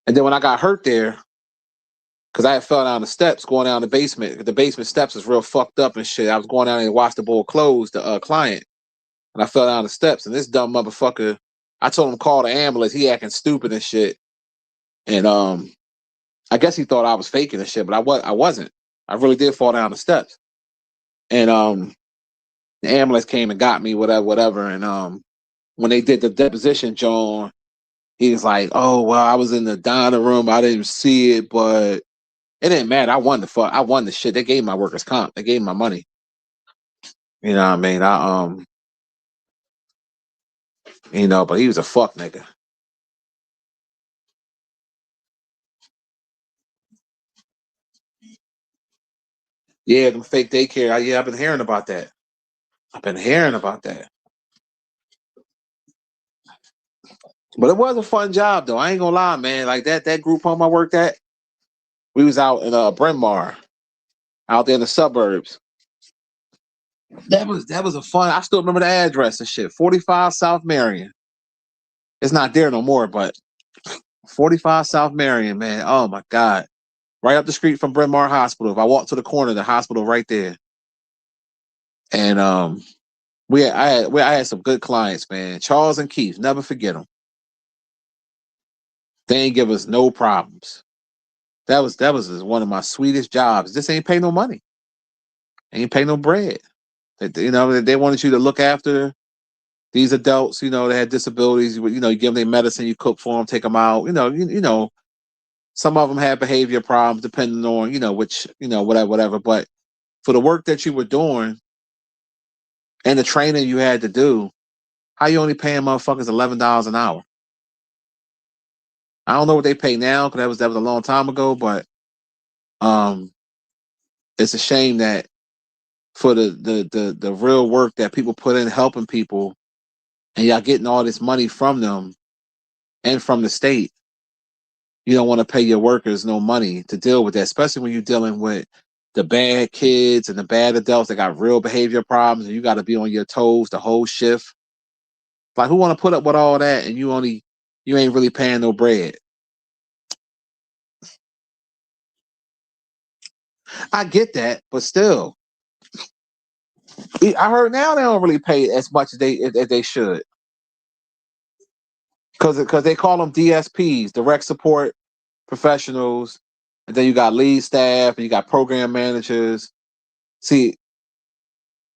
And then when I got hurt there, because I had fell down the steps going down the basement. The basement steps was real fucked up and shit. I was going down there to wash the boy clothes, the client, and I fell down the steps. And this dumb motherfucker, I told him to call the ambulance. He acting stupid and shit. And I guess he thought I was faking and shit, but I wasn't. I really did fall down the steps. And the ambulance came and got me, whatever. And when they did the deposition, John, he was like, "Oh well, I was in the dining room, I didn't see it, but it didn't matter. I won the shit. They gave my workers' comp. They gave my money. You know what I mean? But he was a fuck nigga. Yeah, them fake daycare. Yeah, I've been hearing about that. I've been hearing about that. But it was a fun job though. I ain't gonna lie, man. Like that group home I worked at, we was out in Bryn Mawr, out there in the suburbs. That was a fun. I still remember the address and shit. 45 South Marion. It's not there no more, but 45 South Marion, man. Oh my God. Right up the street from Bryn Mawr Hospital. If I walk to the corner, the hospital right there. And I had some good clients, man. Charles and Keith, never forget them. They ain't give us no problems. That was one of my sweetest jobs. This ain't pay no money. Ain't pay no bread. They wanted you to look after these adults. They had disabilities. You give them their medicine, you cook for them, take them out. Some of them had behavior problems, depending on which whatever. But for the work that you were doing and the training you had to do, how you only paying motherfuckers $11 an hour? I don't know what they pay now because that was a long time ago, but um, it's a shame that for the real work that people put in helping people, and y'all getting all this money from them and from the state, you don't want to pay your workers no money to deal with that, especially when you're dealing with the bad kids and the bad adults that got real behavior problems, and you got to be on your toes the whole shift. Like, who want to put up with all that, and you ain't really paying no bread? I get that, but still, I heard now they don't really pay as much as they should, because they call them DSPs, direct support professionals, and then you got lead staff and you got program managers. See,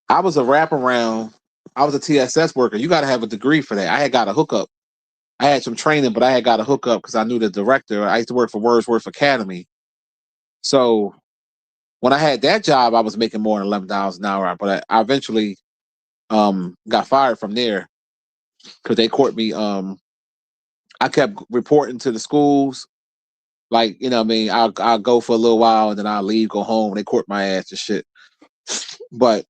I was a wraparound. I was a TSS worker. You got to have a degree for that. I had got a hookup. I had some training, but I had got a hookup because I knew the director. I used to work for Wordsworth Academy. So when I had that job, I was making more than $11 an hour. But I eventually got fired from there because they caught me. I kept reporting to the schools. Like, what I mean, I'll go for a little while and then I'll leave, go home. They court my ass and shit. But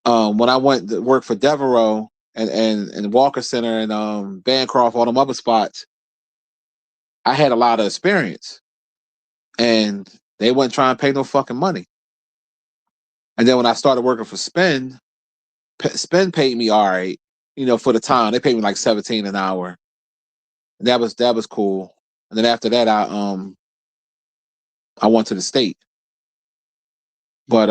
when I went to work for Devereaux and Walker Center and Bancroft, all them other spots, I had a lot of experience, and they wasn't trying to pay no fucking money. And then when I started working for Spin paid me all right, for the time. They paid me like 17 an hour. And that was cool. And then after that, I went to the state. But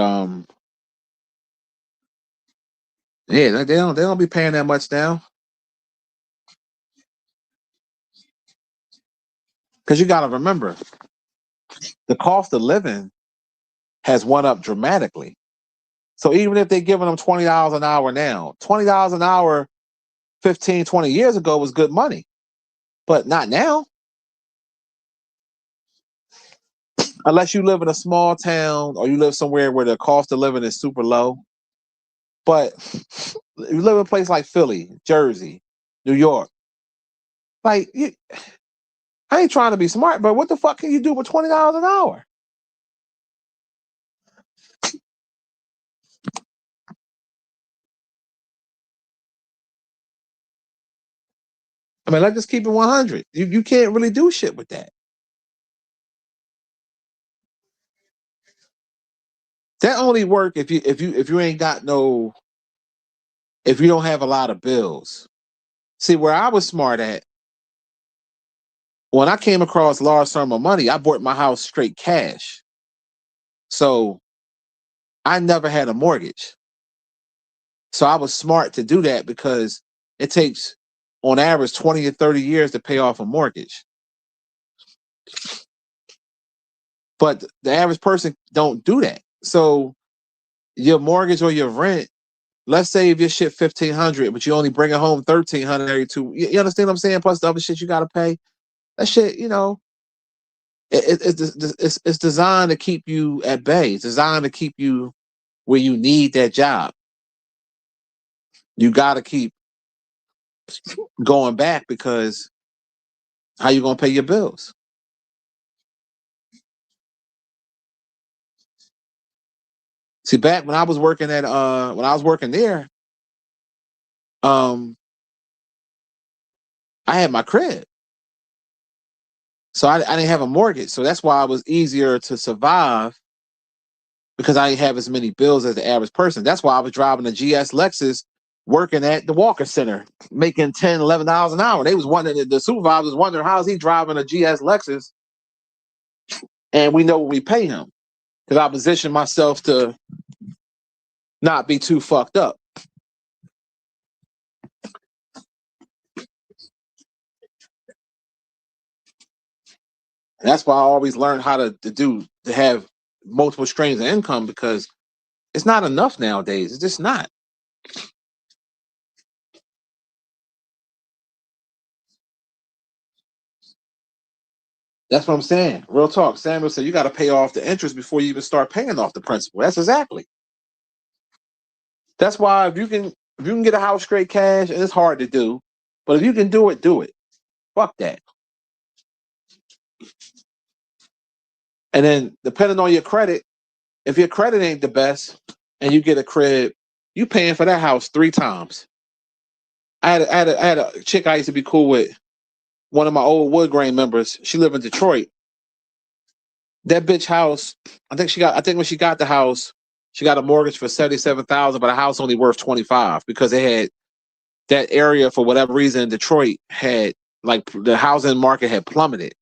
yeah, they don't be paying that much now. Because you got to remember, the cost of living has went up dramatically. So even if they're giving them $20 an hour now, $20 an hour 15, 20 years ago was good money. But not now. Unless you live in a small town or you live somewhere where the cost of living is super low. But you live in a place like Philly, Jersey, New York. Like, I ain't trying to be smart, but what the fuck can you do with $20 an hour? I mean, let's just keep it 100. You can't really do shit with that. That only work if you ain't got no, if you don't have a lot of bills. See, where I was smart at, when I came across large sum of money, I bought my house straight cash. So I never had a mortgage. So I was smart to do that because it takes, on average, 20 or 30 years to pay off a mortgage. But the average person don't do that. So your mortgage or your rent. Let's say if your shit 1,500, but you only bring it home 1,300 every two. You understand what I'm saying? Plus the other shit you gotta pay. That shit, it's designed to keep you at bay. It's designed to keep you where you need that job. You got to keep going back because how you gonna pay your bills? See, back when I was working there, um, I had my crib, so I didn't have a mortgage, so that's why it was easier to survive because I didn't have as many bills as the average person. That's why I was driving a GS Lexus, working at the Walker Center, making $10, $11 an hour. They was wondering, the supervisor was wondering how is he driving a GS Lexus, and we know what we pay him because I positioned myself to not be too fucked up. And that's why I always learned how to have multiple streams of income because it's not enough nowadays. It's just not. That's what I'm saying. Real talk. Samuel said you got to pay off the interest before you even start paying off the principal. That's exactly. That's why if you can get a house straight cash, and it's hard to do, but if you can do it, do it. Fuck that. And then depending on your credit, if your credit ain't the best and you get a crib, you paying for that house 3 times. I had a chick I used to be cool with, one of my old wood grain members. She lived in Detroit. That bitch house, I think when she got the house, she got a mortgage for 77,000, but the house only worth 25 because they had that area for whatever reason in Detroit had like the housing market had plummeted.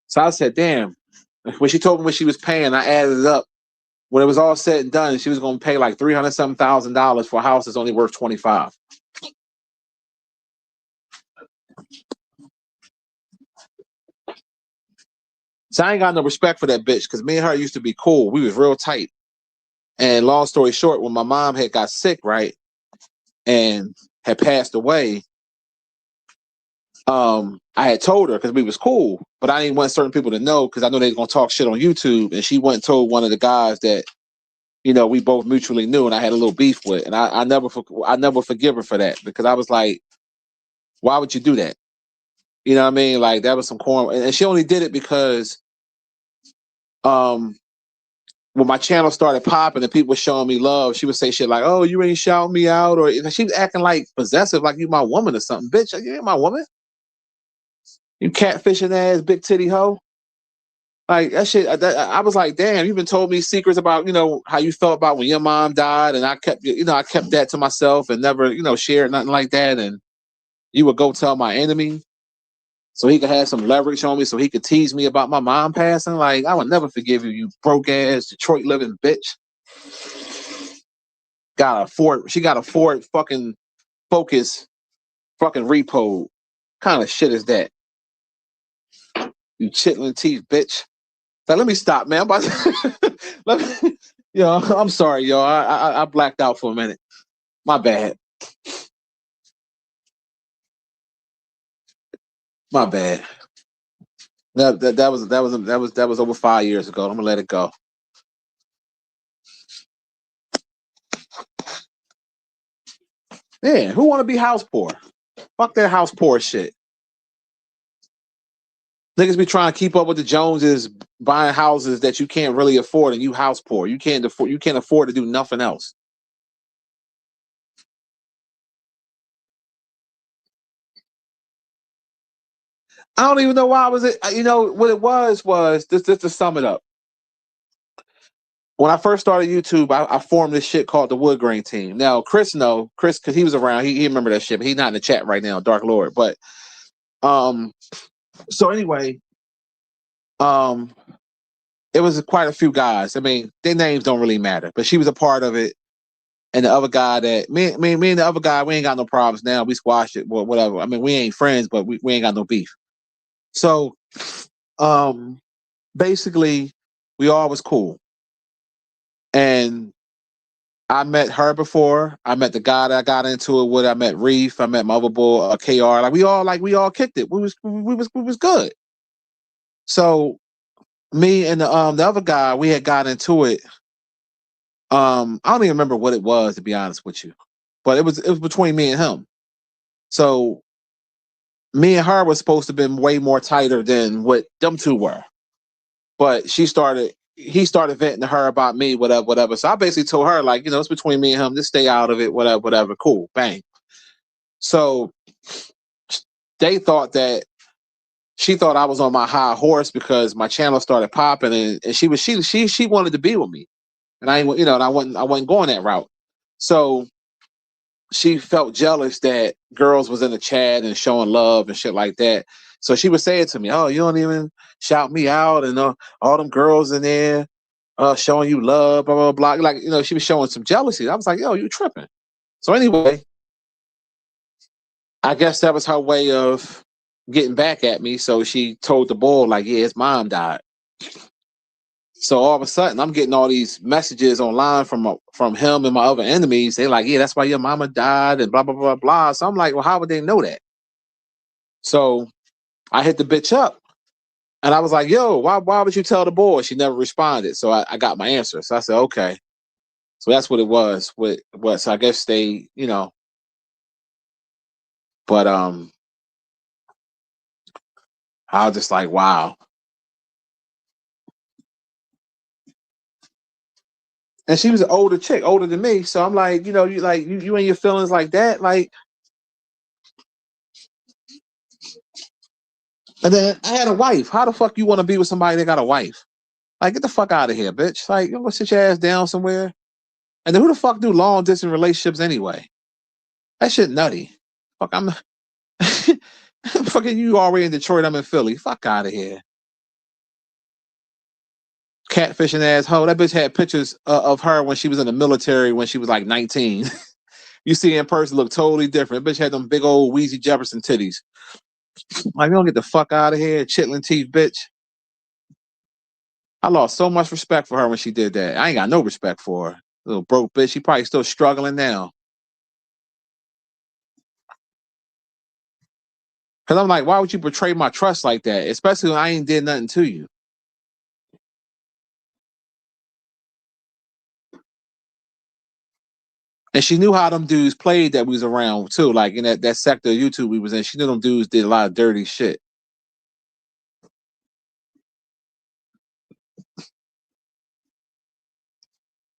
So I said, damn. When she told me what she was paying, I added it up. When it was all said and done, she was going to pay like 300-something thousand for a house that's only worth 25. So I ain't got no respect for that bitch because me and her used to be cool. We was real tight. And long story short, when my mom had got sick, right, and had passed away, I had told her because we was cool, but I didn't want certain people to know because I know they was gonna talk shit on YouTube. And she went and told one of the guys that we both mutually knew, and I had a little beef with, and I never forgive her for that because I was like, why would you do that? You know what I mean? Like that was some corn, and she only did it because um when my channel started popping and people were showing me love, she would say shit like, "Oh, you ain't shouting me out," or she was acting like possessive, like you my woman or something. Bitch, you ain't my woman. You catfishing ass big titty hoe. Like that shit. I was like, damn. You've been told me secrets about how you felt about when your mom died, and I kept that to myself and never shared nothing like that. And you would go tell my enemy so he could have some leverage on me, so he could tease me about my mom passing. Like I would never forgive you, you broke ass Detroit living bitch. She got a Ford fucking Focus fucking repo. Kind of shit is that? You chitlin teeth bitch. Like, let me stop, man. I'm about to, let me, I'm sorry, yo. I blacked out for a minute. My bad. My bad. That was over 5 years ago. I'm gonna let it go. Yeah, who want to be house poor? Fuck that house poor shit. Niggas be trying to keep up with the Joneses, buying houses that you can't really afford, and you house poor. You can't afford to do nothing else. I don't even know why I was it. What it was just to sum it up. When I first started YouTube, I formed this shit called the Wood Grain Team. Now Chris because he was around. He remember that shit, but he's not in the chat right now, Dark Lord. But um, so anyway, um, it was quite a few guys. I mean, their names don't really matter, but she was a part of it. And the other guy that me and the other guy, we ain't got no problems now. We squashed it, whatever. I mean, we ain't friends, but we ain't got no beef. So, basically, we all was cool. And I met her before. I met the guy that I got into it with. I met Reef. I met my other boy, KR. Like we all kicked it. We was good. So me and the other guy, we had got into it. I don't even remember what it was, to be honest with you, but it was between me and him. So me and her was supposed to have been way more tighter than what them two were. But he started venting to her about me, whatever, whatever. So I basically told her, like, it's between me and him. Just stay out of it, whatever, whatever. Cool, bang. So they thought that she thought I was on my high horse because my channel started popping, and she wanted to be with me, and I ain't, and I wasn't going that route. So she felt jealous that girls was in the chat and showing love and shit like that. So she was saying to me, "Oh, you don't even shout me out, and all them girls in there showing you love, blah blah blah." Like, she was showing some jealousy. I was like, "Yo, you tripping?" So anyway, I guess that was her way of getting back at me. So she told the boy, like, "Yeah, his mom died." So all of a sudden, I'm getting all these messages online from him and my other enemies. They like, "Yeah, that's why your mama died," and blah blah blah blah. So I'm like, "Well, how would they know that?" So I hit the bitch up, and I was like, "Yo, why would you tell the boy?" She never responded. So I got my answer. So I said, "Okay." So that's what it was. So I guess they, but I was just like, wow. And she was an older chick, older than me. So I'm like, you and your feelings like that, like. And then I had a wife. How the fuck you want to be with somebody that got a wife? Like, get the fuck out of here, bitch. Like, you want to sit your ass down somewhere. And then who the fuck do long distance relationships anyway? That shit nutty. Fuck, I'm fucking you already in Detroit. I'm in Philly. Fuck out of here. Catfishing asshole. That bitch had pictures of her when she was in the military when she was like 19. You see her in person, look totally different. That bitch had them big old Weezy Jefferson titties. Like, you don't get the fuck out of here, chitlin teeth, bitch. I lost so much respect for her when she did that. I ain't got no respect for her. Little broke bitch. She probably still struggling now. Cause I'm like, why would you betray my trust like that? Especially when I ain't did nothing to you. And she knew how them dudes played that we was around too. Like in that sector of YouTube we was in. She knew them dudes did a lot of dirty shit.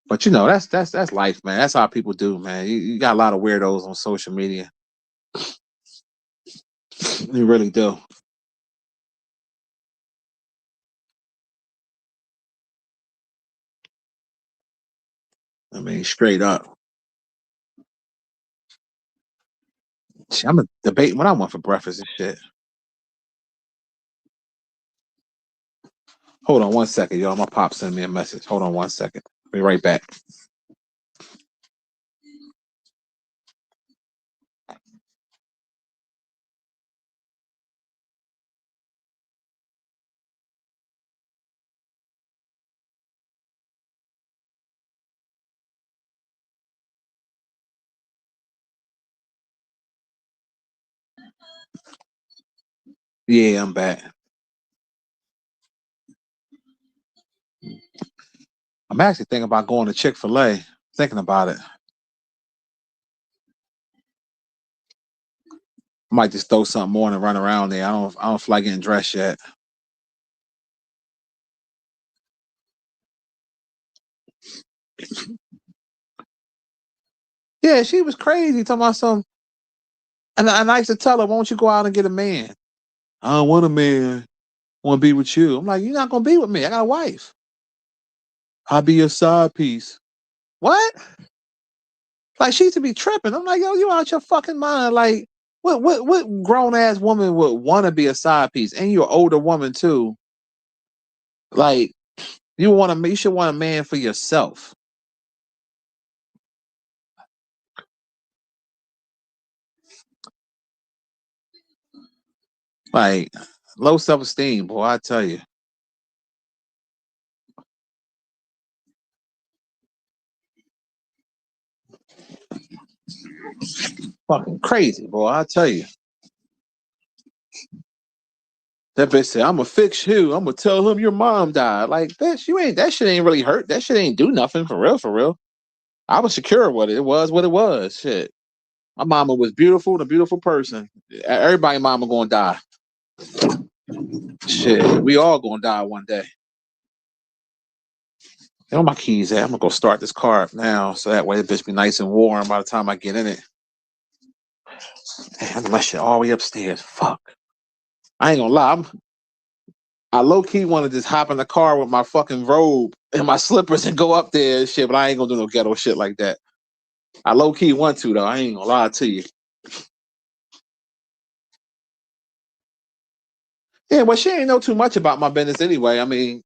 But that's life, man. That's how people do, man. You got a lot of weirdos on social media. You really do. I mean, straight up. I'm a debate what I want for breakfast and shit. Hold on 1 second, y'all. My pop sent me a message. Hold on 1 second. Be right back. Yeah, I'm back. I'm actually thinking about going to Chick-fil-A. Thinking about it. I might just throw something on and run around there. I don't feel like getting dressed yet. Yeah, she was crazy talking about some. And I used to tell her, "Why don't you go out and get a man?" I don't want a man. I want to be with you. I'm like, "You're not gonna be with me. I got a wife. I'll be your side piece." What? Like, she used to be tripping. I'm like, "Yo, you out your fucking mind?" Like, what grown ass woman would want to be a side piece? And you're an older woman too. Like, you should want a man for yourself. Like, low self esteem, boy. I tell you. Fucking crazy, boy. I tell you. That bitch said, "I'm gonna fix you. I'm gonna tell him your mom died." Like, bitch, you ain't. That shit ain't really hurt. That shit ain't do nothing for real. For real. I was secure with it. It was what it was. Shit. My mama was beautiful, and a beautiful person. Everybody, mama gonna die. Shit, we all gonna die one day. Where my keys at? I'm gonna go start this car up now, so that way the bitch be nice and warm by the time I get in it. Damn, my shit all the way upstairs. Fuck. I ain't gonna lie. I low key want to just hop in the car with my fucking robe and my slippers and go up there and shit, but I ain't gonna do no ghetto shit like that. I low key want to though. I ain't gonna lie to you. Yeah, well, she ain't know too much about my business anyway. I mean,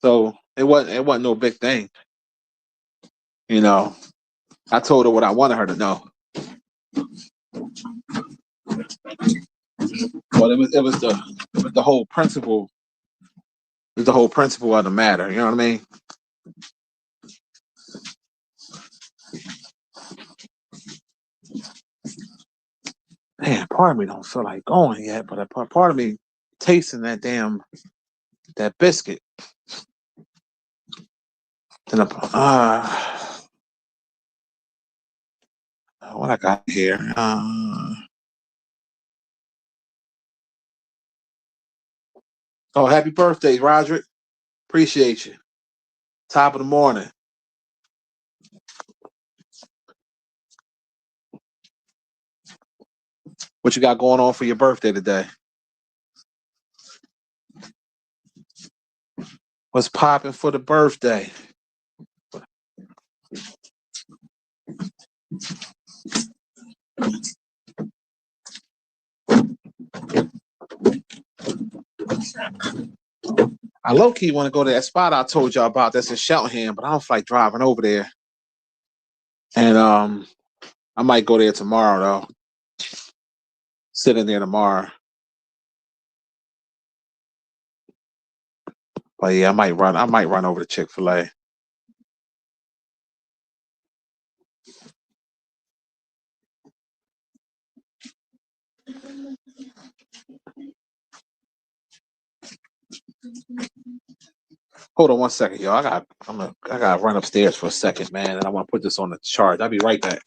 so it wasn't no big thing. You know, I told her what I wanted her to know. But it was the whole principle. It was the whole principle of the matter. You know what I mean? Man, part of me don't feel like going yet, but a part of me tasting that biscuit. Then what I got here? Oh, happy birthday, Roderick. Appreciate you. Top of the morning. What you got going on for your birthday today? What's popping for the birthday? I low key want to go to that spot I told y'all about that's in Cheltenham, but I don't feel like driving over there. And I might go there tomorrow though. Sit in there tomorrow. But yeah, I might run over to Chick-fil-A. Hold on one second, y'all. I gotta run upstairs for a second, man, and I want to put this on the charge. I'll be right back.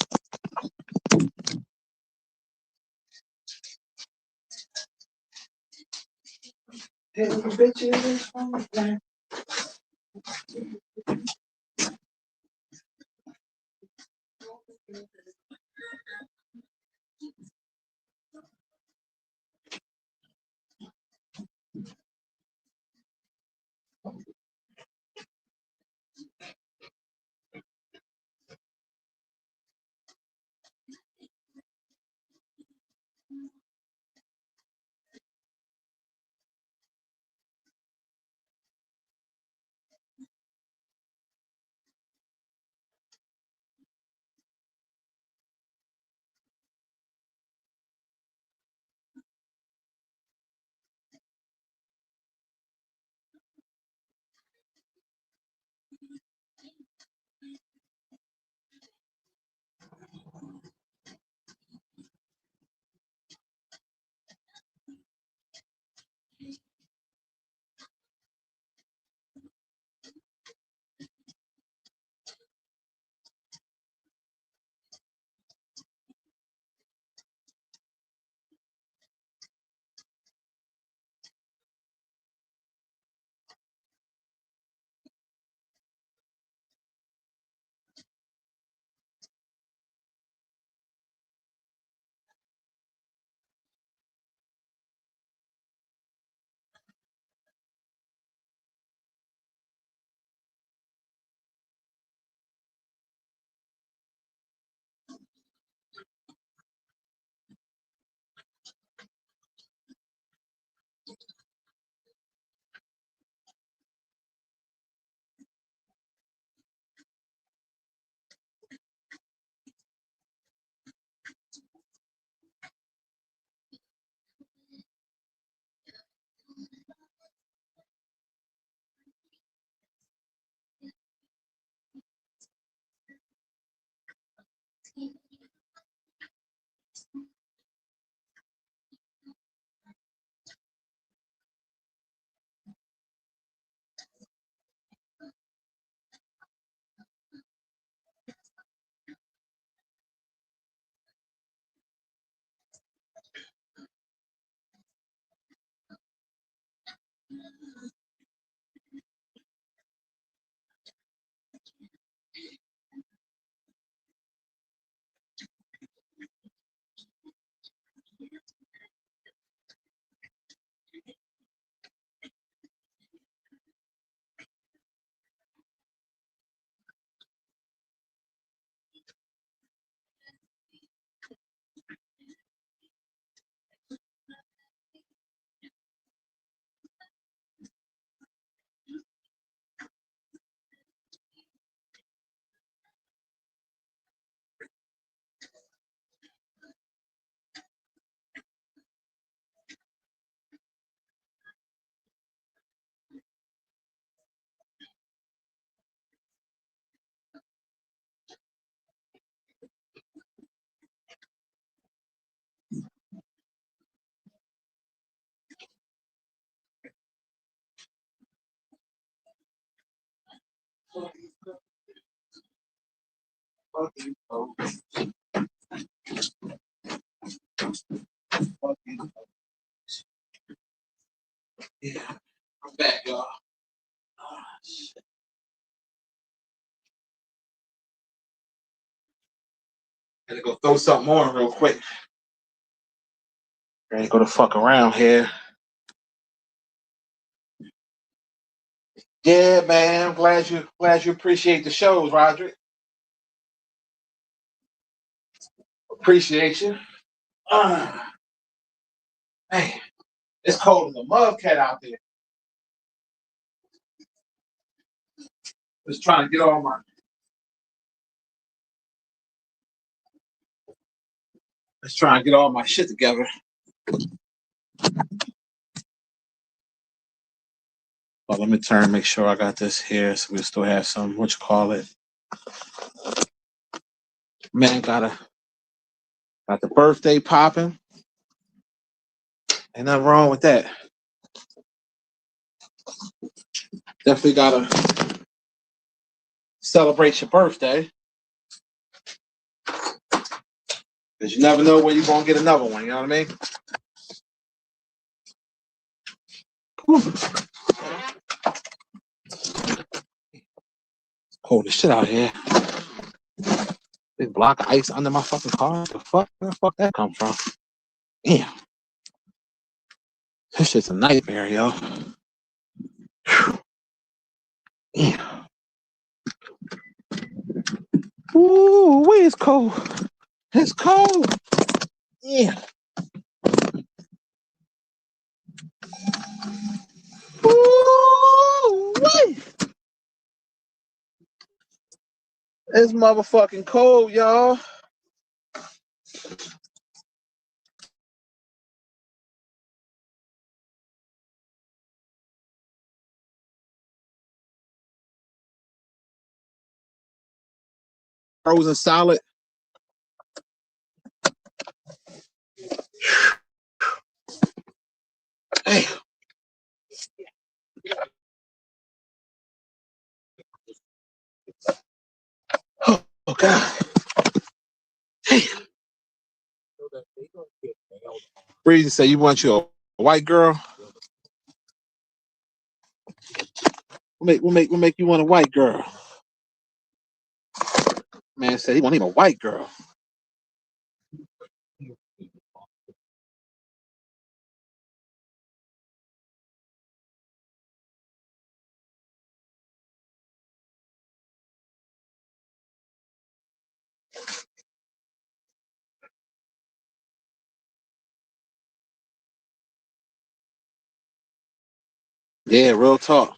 Yeah, I'm back, y'all. Gotta go throw something on real quick. Ready to go to fuck around here. Yeah, man. I'm glad you appreciate the shows, Roderick. Appreciate you. Uh, man, it's cold as a mudcat out there. Just trying to get all my shit together. Well, let me turn, make sure I got this here, so we still have some. What you call it? Man, got the birthday popping. Ain't nothing wrong with that. Definitely gotta celebrate your birthday, because you never know when you're gonna get another one. You know what I mean? Whew. Cold as shit out here. Big block of ice under my fucking car. Where the fuck that come from? Damn. This shit's a nightmare, yo. Damn. Ooh, wait, it's cold. It's cold. Yeah. Ooh, wait. It's motherfucking cold, y'all. Frozen solid. Damn. Oh, God. Damn. Breezy said you want you a white girl. We'll make you want a white girl. Man said he want him a white girl. Yeah, real talk.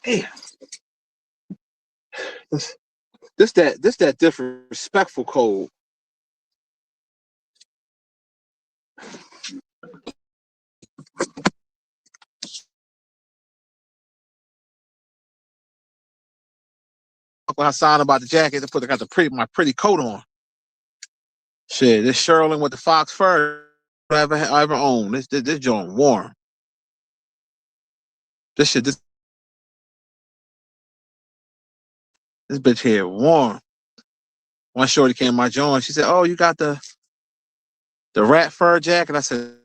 Damn. This that disrespectful cold. Hassan about the jacket to put my pretty coat on. Shit, this Sherlin with the fox fur I ever owned. This joint warm. This bitch here warm. one shorty came to my joint. She said, "Oh, you got the rat fur jacket?" I said,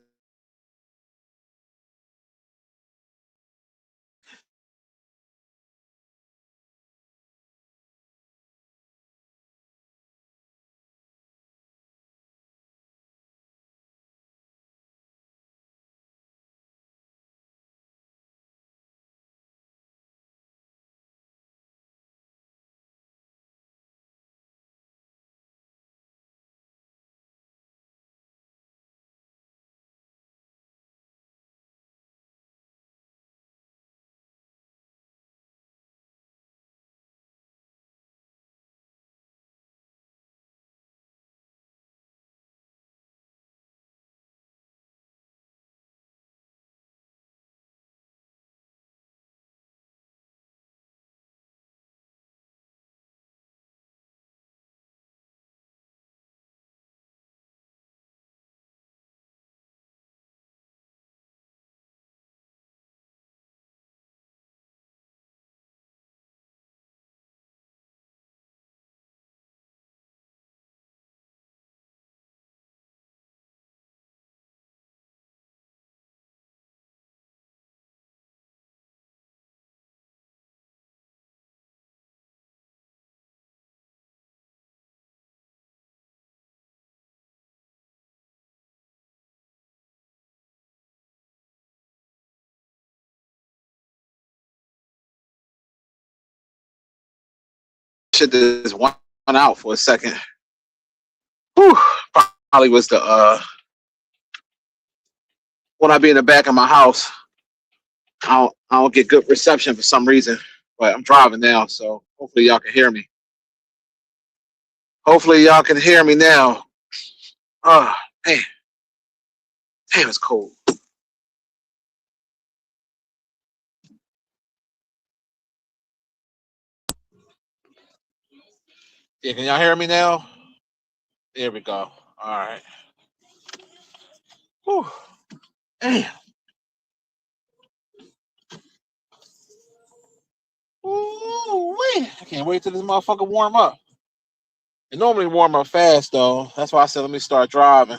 "Shit, this one out for a second." Whew, probably was the when I be in the back of my house. I don't get good reception for some reason, but I'm driving now, so hopefully y'all can hear me. Hopefully y'all can hear me now. Oh, man, damn, it's cold. Yeah, can y'all hear me now? There we go. All right. Whew. Damn. Ooh, wait. I can't wait till this motherfucker warm up. It normally warm up fast though. That's why I said let me start driving.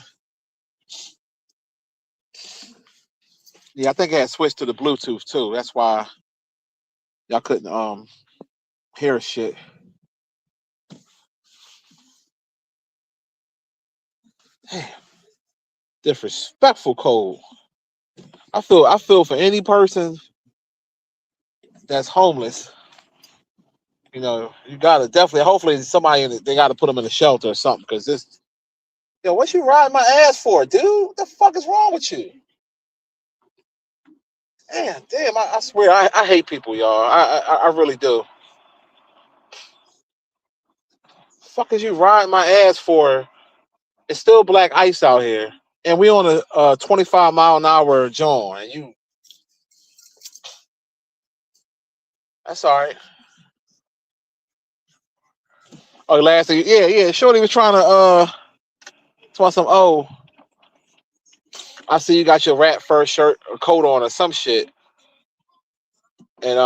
Yeah, I think I had switched to the Bluetooth too. That's why y'all couldn't hear shit. Damn. Disrespectful cold. I feel for any person that's homeless. You know, you gotta definitely. Hopefully, somebody in it, they gotta put them in a shelter or something. Because this, yo, what you riding my ass for, dude? What the fuck is wrong with you? Damn, I swear, I hate people, y'all. I really do. Fuck is you riding my ass for? It's still black ice out here, and we on a 25-mile-an-hour joint. And you, that's all right. Oh, last thing, yeah. Shorty was trying to tell some. Oh, I see you got your rat fur shirt or coat on or some shit, and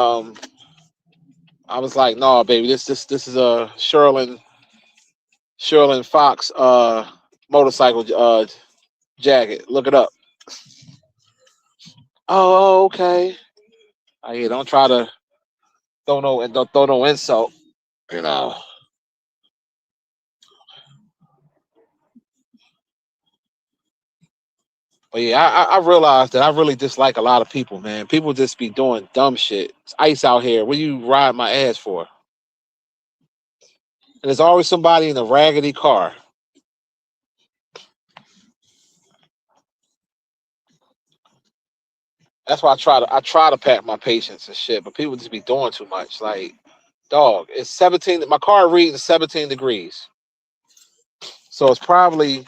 I was like, no, baby, this is a Sherlin Fox motorcycle jacket. Look it up. Oh, okay. Oh, yeah, don't try to don't throw no insult. You know. But yeah, I realized that I really dislike a lot of people, man. People just be doing dumb shit. It's ice out here. What you ride my ass for? And there's always somebody in a raggedy car. That's why I try to pack my patience and shit, but people just be doing too much. Like, dog, it's 17. My car reads 17 degrees, so it's probably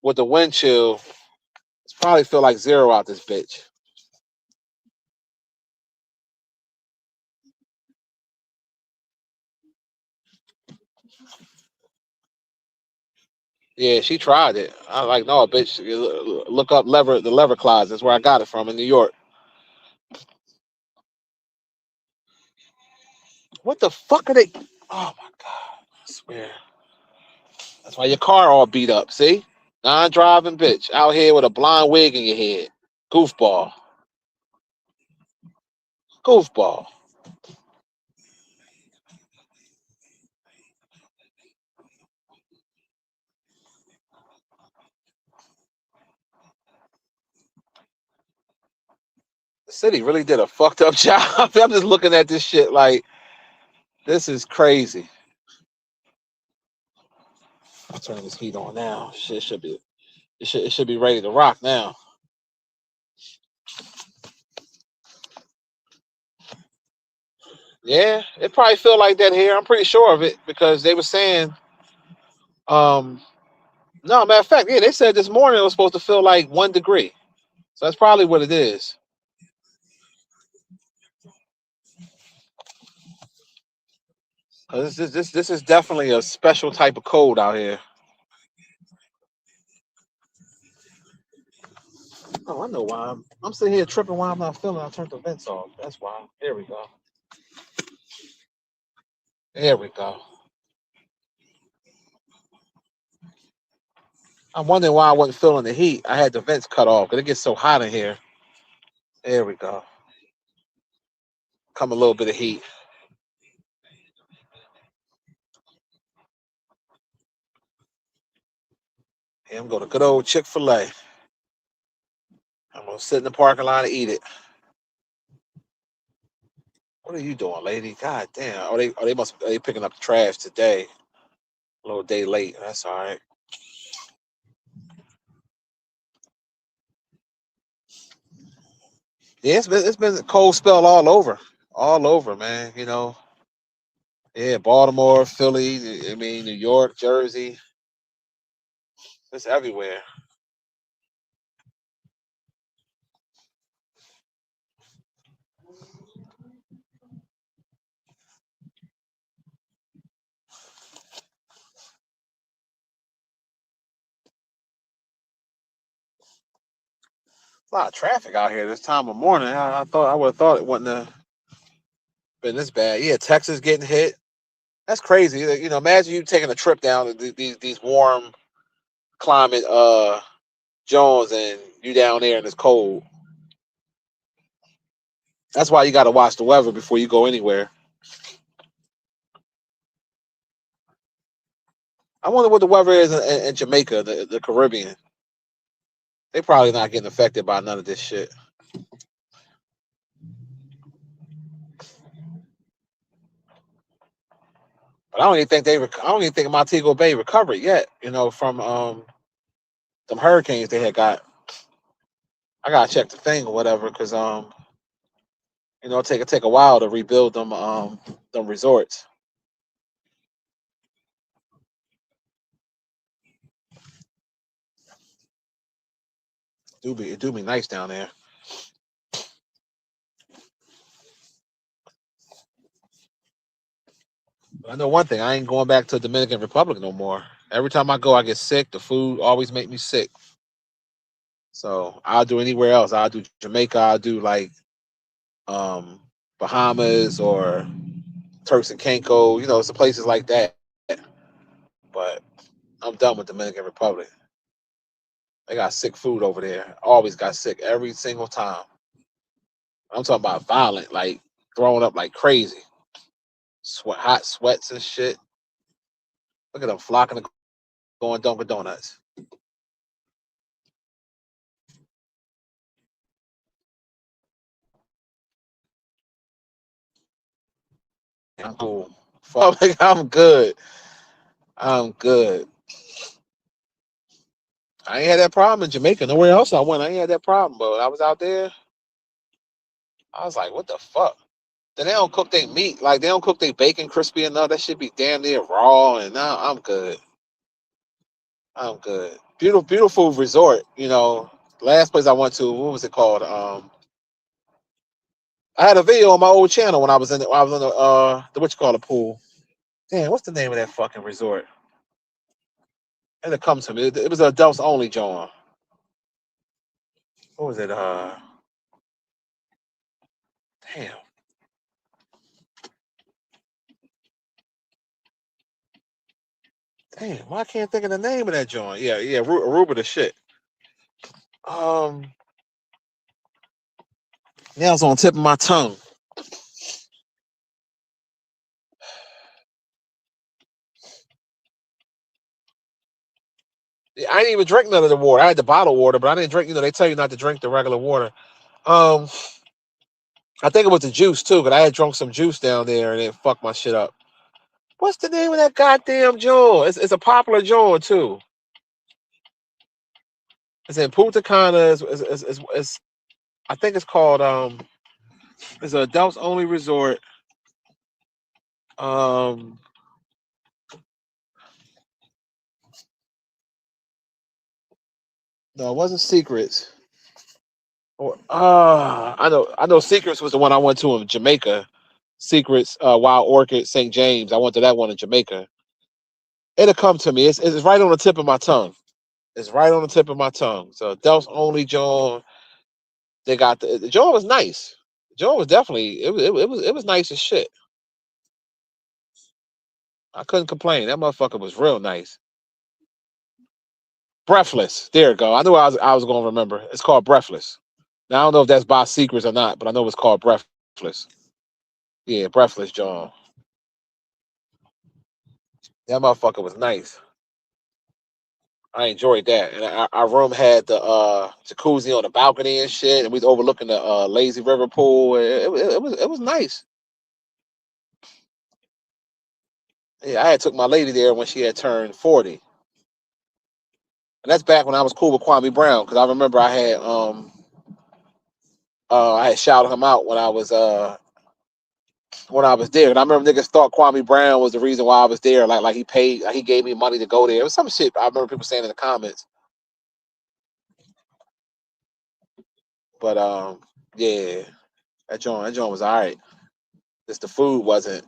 with the wind chill. It's probably feel like zero out this bitch. Yeah, she tried it. I like no, bitch. Look up the lever closet. That's where I got it from in New York. What the fuck are they? Oh my god! I swear. That's why your car all beat up. See, non-driving bitch out here with a blonde wig in your head. Goofball, goofball. The city really did a fucked up job. I'm just looking at this shit like this is crazy. I'll turn this heat on now. Shit should be it should be ready to rock now. Yeah, it probably feel like that here. I'm pretty sure of it because they were saying, um, no, matter of fact, yeah, they said this morning it was supposed to feel like 1 degree. So that's probably what it is. 'Cause this is definitely a special type of cold out here. Oh, I know why. I'm sitting here tripping why I'm not feeling. I turned the vents off. That's why. There we go. There we go. I'm wondering why I wasn't feeling the heat. I had the vents cut off because it gets so hot in here. There we go. Come a little bit of heat. Yeah, I'm going to good old Chick-fil-A. I'm gonna sit in the parking lot and eat it. What are you doing, lady? God damn. Are they picking up the trash today? A little day late. That's all right. Yeah, it's been a cold spell all over, man. Yeah, Baltimore, Philly. I mean, New York, Jersey. It's everywhere. A lot of traffic out here this time of morning. I thought I would have thought it wouldn't have been this bad. Yeah, Texas getting hit. That's crazy. Imagine you taking a trip down to these warm climate Jones and you down there and it's cold. That's why you got to watch the weather before you go anywhere. I wonder what the weather is in Jamaica, the Caribbean. They probably not getting affected by none of this shit. But I don't even think Montego Bay recovered yet. From some hurricanes they had got. I gotta check the thing or whatever because take a while to rebuild them resorts. It do be nice down there. But I know one thing. I ain't going back to Dominican Republic no more. Every time I go, I get sick. The food always make me sick. So I'll do anywhere else. I'll do Jamaica. I'll do like um, Bahamas or Turks and Caicos. Some places like that. But I'm done with Dominican Republic. They got sick food over there. Always got sick every single time. I'm talking about violent, like throwing up like crazy. Hot sweats and shit. Look at them flocking to going Dunkin' Donuts. I'm cool. Fuck, I'm good. I'm good. I ain't had that problem in Jamaica. Nowhere else I went, I ain't had that problem. But when I was out there, I was like, what the fuck? Then they don't cook their meat. Like, they don't cook their bacon crispy enough. That should be damn near raw. And now I'm good. I'm good. Beautiful, beautiful resort. Last place I went to, what was it called? I had a video on my old channel when I was in the what you call the pool. Damn, what's the name of that fucking resort? And it comes to me. It was adults only, John. What was it? Damn. Damn, why I can't think of the name of that joint? Yeah, Aruba the shit. Now it's on the tip of my tongue. I didn't even drink none of the water. I had the bottled water, but I didn't drink. They tell you not to drink the regular water. I think it was the juice too, because I had drunk some juice down there and it fucked my shit up. What's the name of that goddamn joint? It's a popular joint too. It's in Punta Cana. It's I think it's called it's an adults only resort. No, it wasn't Secrets. I know Secrets was the one I went to in Jamaica. Secrets, Wild Orchid, St. James. I went to that one in Jamaica. It'll come to me. It's right on the tip of my tongue. It's right on the tip of my tongue. So adults only John. They got the John was nice. John was definitely it was nice as shit. I couldn't complain. That motherfucker was real nice. Breathless. There you go. I knew I was gonna remember. It's called Breathless. Now I don't know if that's by Secrets or not, but I know it's called Breathless. Yeah, Breathless John. That motherfucker was nice. I enjoyed that. And our room had the jacuzzi on the balcony and shit, and we was overlooking the lazy river pool. It was nice. Yeah, I had took my lady there when she had turned 40. And that's back when I was cool with Kwame Brown, because I remember I had shouted him out when I was there. And I remember niggas thought Kwame Brown was the reason why I was there. Like he paid, like he gave me money to go there. It was some shit I remember people saying in the comments. But yeah, that joint was all right. Just the food wasn't.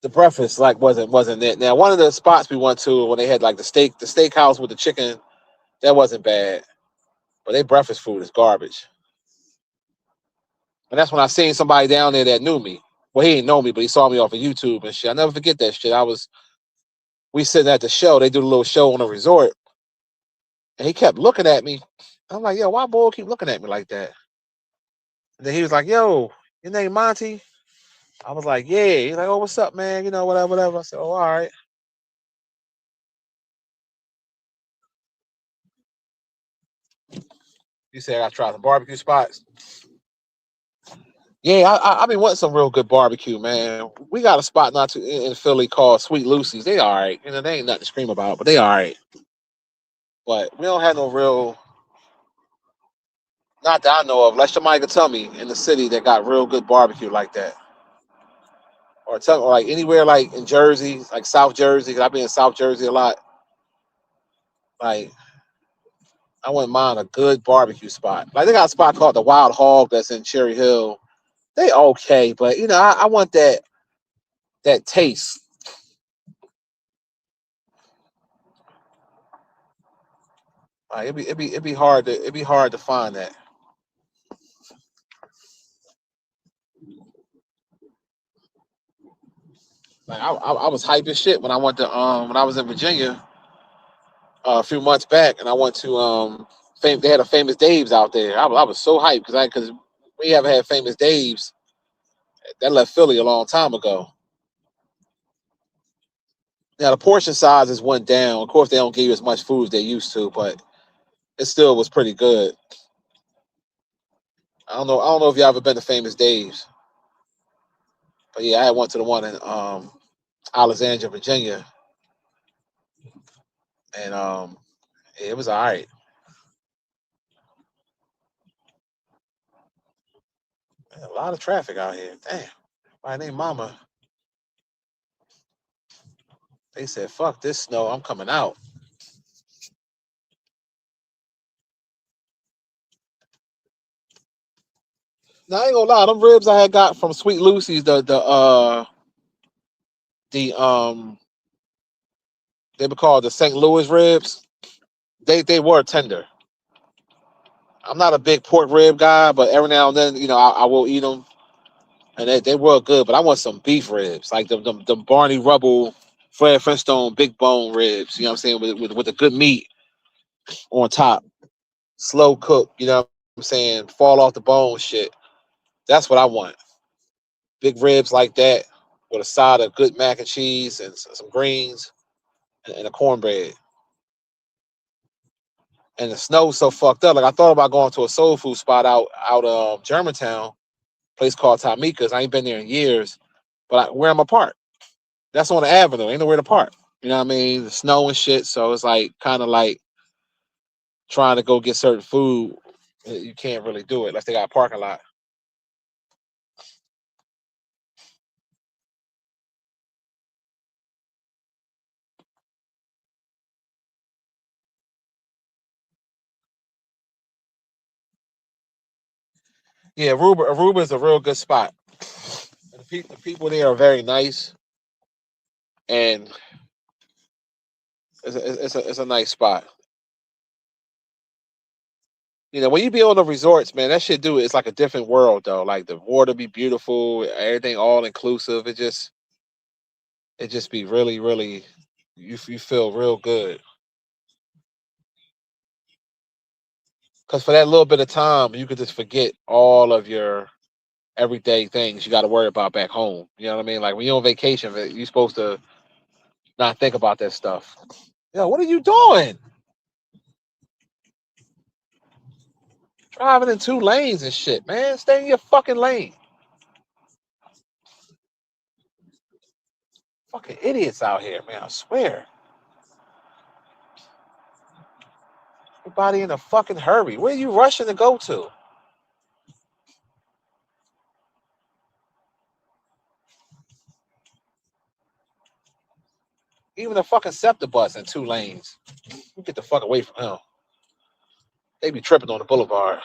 The breakfast wasn't it. Now one of the spots we went to when they had like the steakhouse with the chicken, that wasn't bad. But their breakfast food is garbage. And that's when I seen somebody down there that knew me. Well, he didn't know me, but he saw me off of YouTube and shit. I never forget that shit. We sitting at the show. They do a little show on a resort, and he kept looking at me. I'm like, yo, why boy keep looking at me like that? And then he was like, yo, your name Monty? I was like, yeah. He's like, oh, what's up, man? Whatever. I said, oh, all right. You said I tried some barbecue spots. Yeah, I been wanting some real good barbecue, man. We got a spot not too in Philly called Sweet Lucy's. They all right. They ain't nothing to scream about, but they all right. But we don't have no real, not that I know of. Unless somebody can tell me in the city that got real good barbecue like that. Or tell or like anywhere like in Jersey, like South Jersey, because I've been in South Jersey a lot. Like I wouldn't mind a good barbecue spot. Like they got a spot called the Wild Hog that's in Cherry Hill. They okay, but I want that taste. Like it'd be hard to find that. Like I was hyped as shit when I went to when I was in Virginia a few months back, and I went to they had a Famous Dave's out there. I was so hyped because we haven't had Famous Dave's that left Philly a long time ago. Now the portion sizes went down. Of course, they don't give you as much food as they used to, but it still was pretty good. I don't know if y'all ever been to Famous Dave's, but yeah, I went to the one in Alexandria, Virginia, and it was all right. Man, a lot of traffic out here. Damn. My name Mama. They said, "Fuck this snow. I'm coming out." Now I ain't gonna lie. Them ribs I had got from Sweet Lucy's, the they were called the St. Louis ribs. They were tender. I'm not a big pork rib guy, but every now and then, I will eat them, and they were good. But I want some beef ribs, like them Barney Rubble Fred Flintstone big bone ribs. You know what I'm saying? With the good meat on top, slow cook. You know what I'm saying? Fall off the bone shit. That's what I want. Big ribs like that with a side of good mac and cheese and some greens and a cornbread. And the snow's so fucked up. Like I thought about going to a soul food spot out of Germantown, place called Tamika's. I ain't been there in years, but where am I park? That's on the avenue. Ain't nowhere to park. You know what I mean? The snow and shit. So it's like kind of like trying to go get certain food. You can't really do it unless they got a parking lot. Yeah, Aruba is a real good spot. The people there are very nice, and it's a nice spot. You know, when you be on the resorts, man, that shit do it. It's like a different world though. Like the water be beautiful, everything all inclusive. It just be really, really you feel real good. Cause for that little bit of time, you could just forget all of your everyday things you got to worry about back home. You know what I mean? Like when you're on vacation, you're supposed to not think about that stuff. Yo, what are you doing? Driving in two lanes and shit, man. Stay in your fucking lane. Fucking idiots out here, man. I swear. Everybody in a fucking hurry. Where are you rushing to go to? Even a fucking SEPTA bus in two lanes. You get the fuck away from him. They be tripping on the boulevard.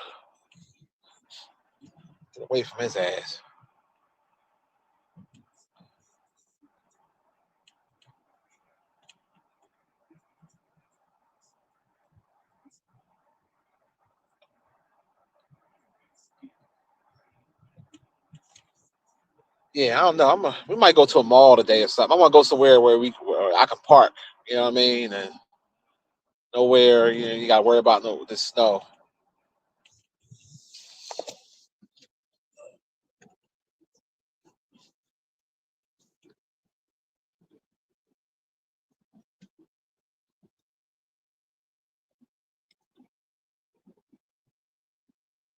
Get away from his ass. Yeah, I don't know. We might go to a mall today or something. I want to go somewhere where I can park. You know what I mean? And nowhere you got to worry about no this snow.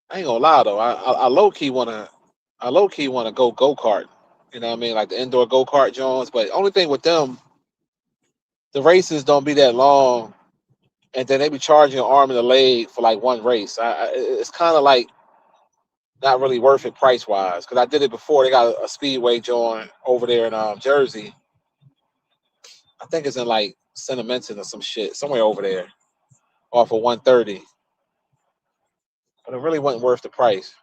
I ain't gonna lie though. I low key wanna go kart. You know what I mean? Like the indoor go kart Jones. But only thing with them, the races don't be that long, and then they be charging an arm and a leg for like one race. It's kind of like not really worth it price wise. Because I did it before. They got a speedway joint over there in Jersey. I think it's in like Sentimental or some shit somewhere over there, off of 130. But it really wasn't worth the price.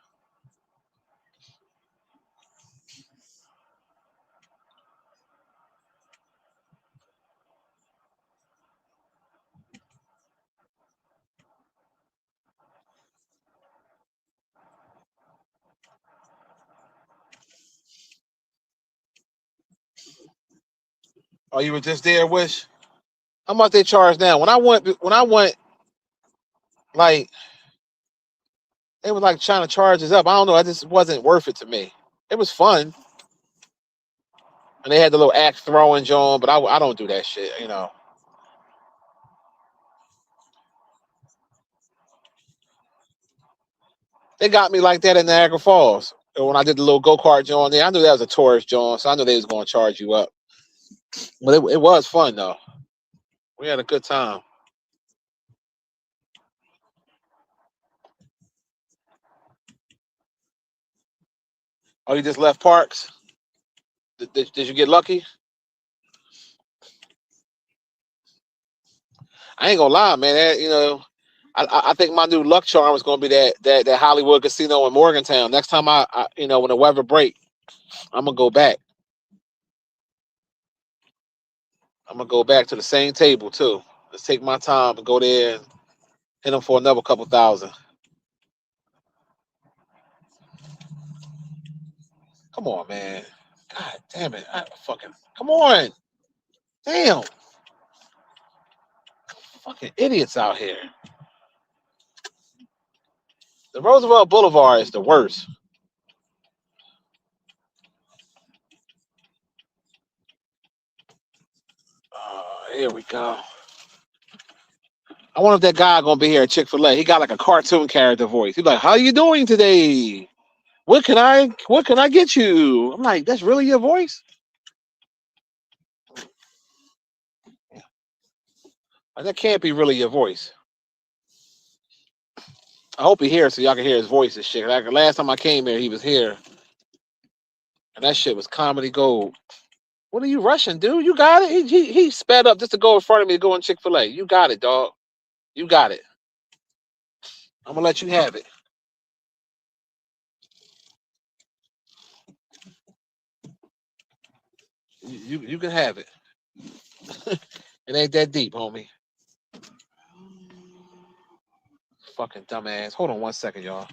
Oh, you were just there, Wish? How much they charge now? When I went, like they was like trying to charge us up. I don't know. It just wasn't worth it to me. It was fun, and they had the little axe throwing John, but I don't do that shit. You know, they got me like that in Niagara Falls. And when I did the little go kart John there, I knew that was a tourist John, so I knew they was going to charge you up. But it was fun though. We had a good time. Oh, you just left Parks? Did you get lucky? I ain't gonna lie, man. I think my new luck charm is gonna be that Hollywood Casino in Morgantown. Next time when the weather break, I'm gonna go back. I'm gonna go back to the same table too. Let's take my time and go there and hit them for another couple thousand. Come on, man. God damn it! Come on. Damn. Fucking idiots out here. The Roosevelt Boulevard is the worst. Here we go. I wonder if that guy gonna be here at Chick-fil-A. He got like a cartoon character voice. He's like, "How you doing today? What can I get you?" I'm like, "That's really your voice?" Like, that can't be really your voice. I hope he here so y'all can hear his voice and shit. Like last time I came here, he was here, and that shit was comedy gold. What are you rushing, dude? You got it. He sped up just to go in front of me to go in Chick-fil-A. You got it, dog. You got it. I'm gonna let you have it. You can have it. It ain't that deep, homie. Fucking dumbass. Hold on 1 second, y'all.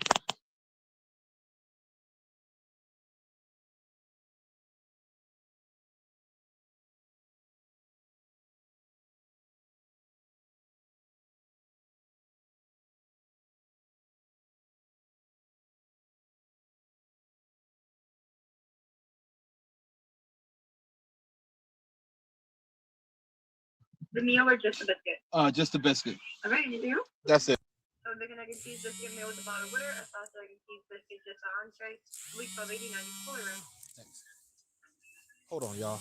The meal or just the biscuit? Just the biscuit. All right, anything else? That's it. So the egg and cheese biscuit meal with a bottle of water, a sauce egg and cheese biscuit, just an entree, week of 89 fully room. Thanks. Hold on, y'all.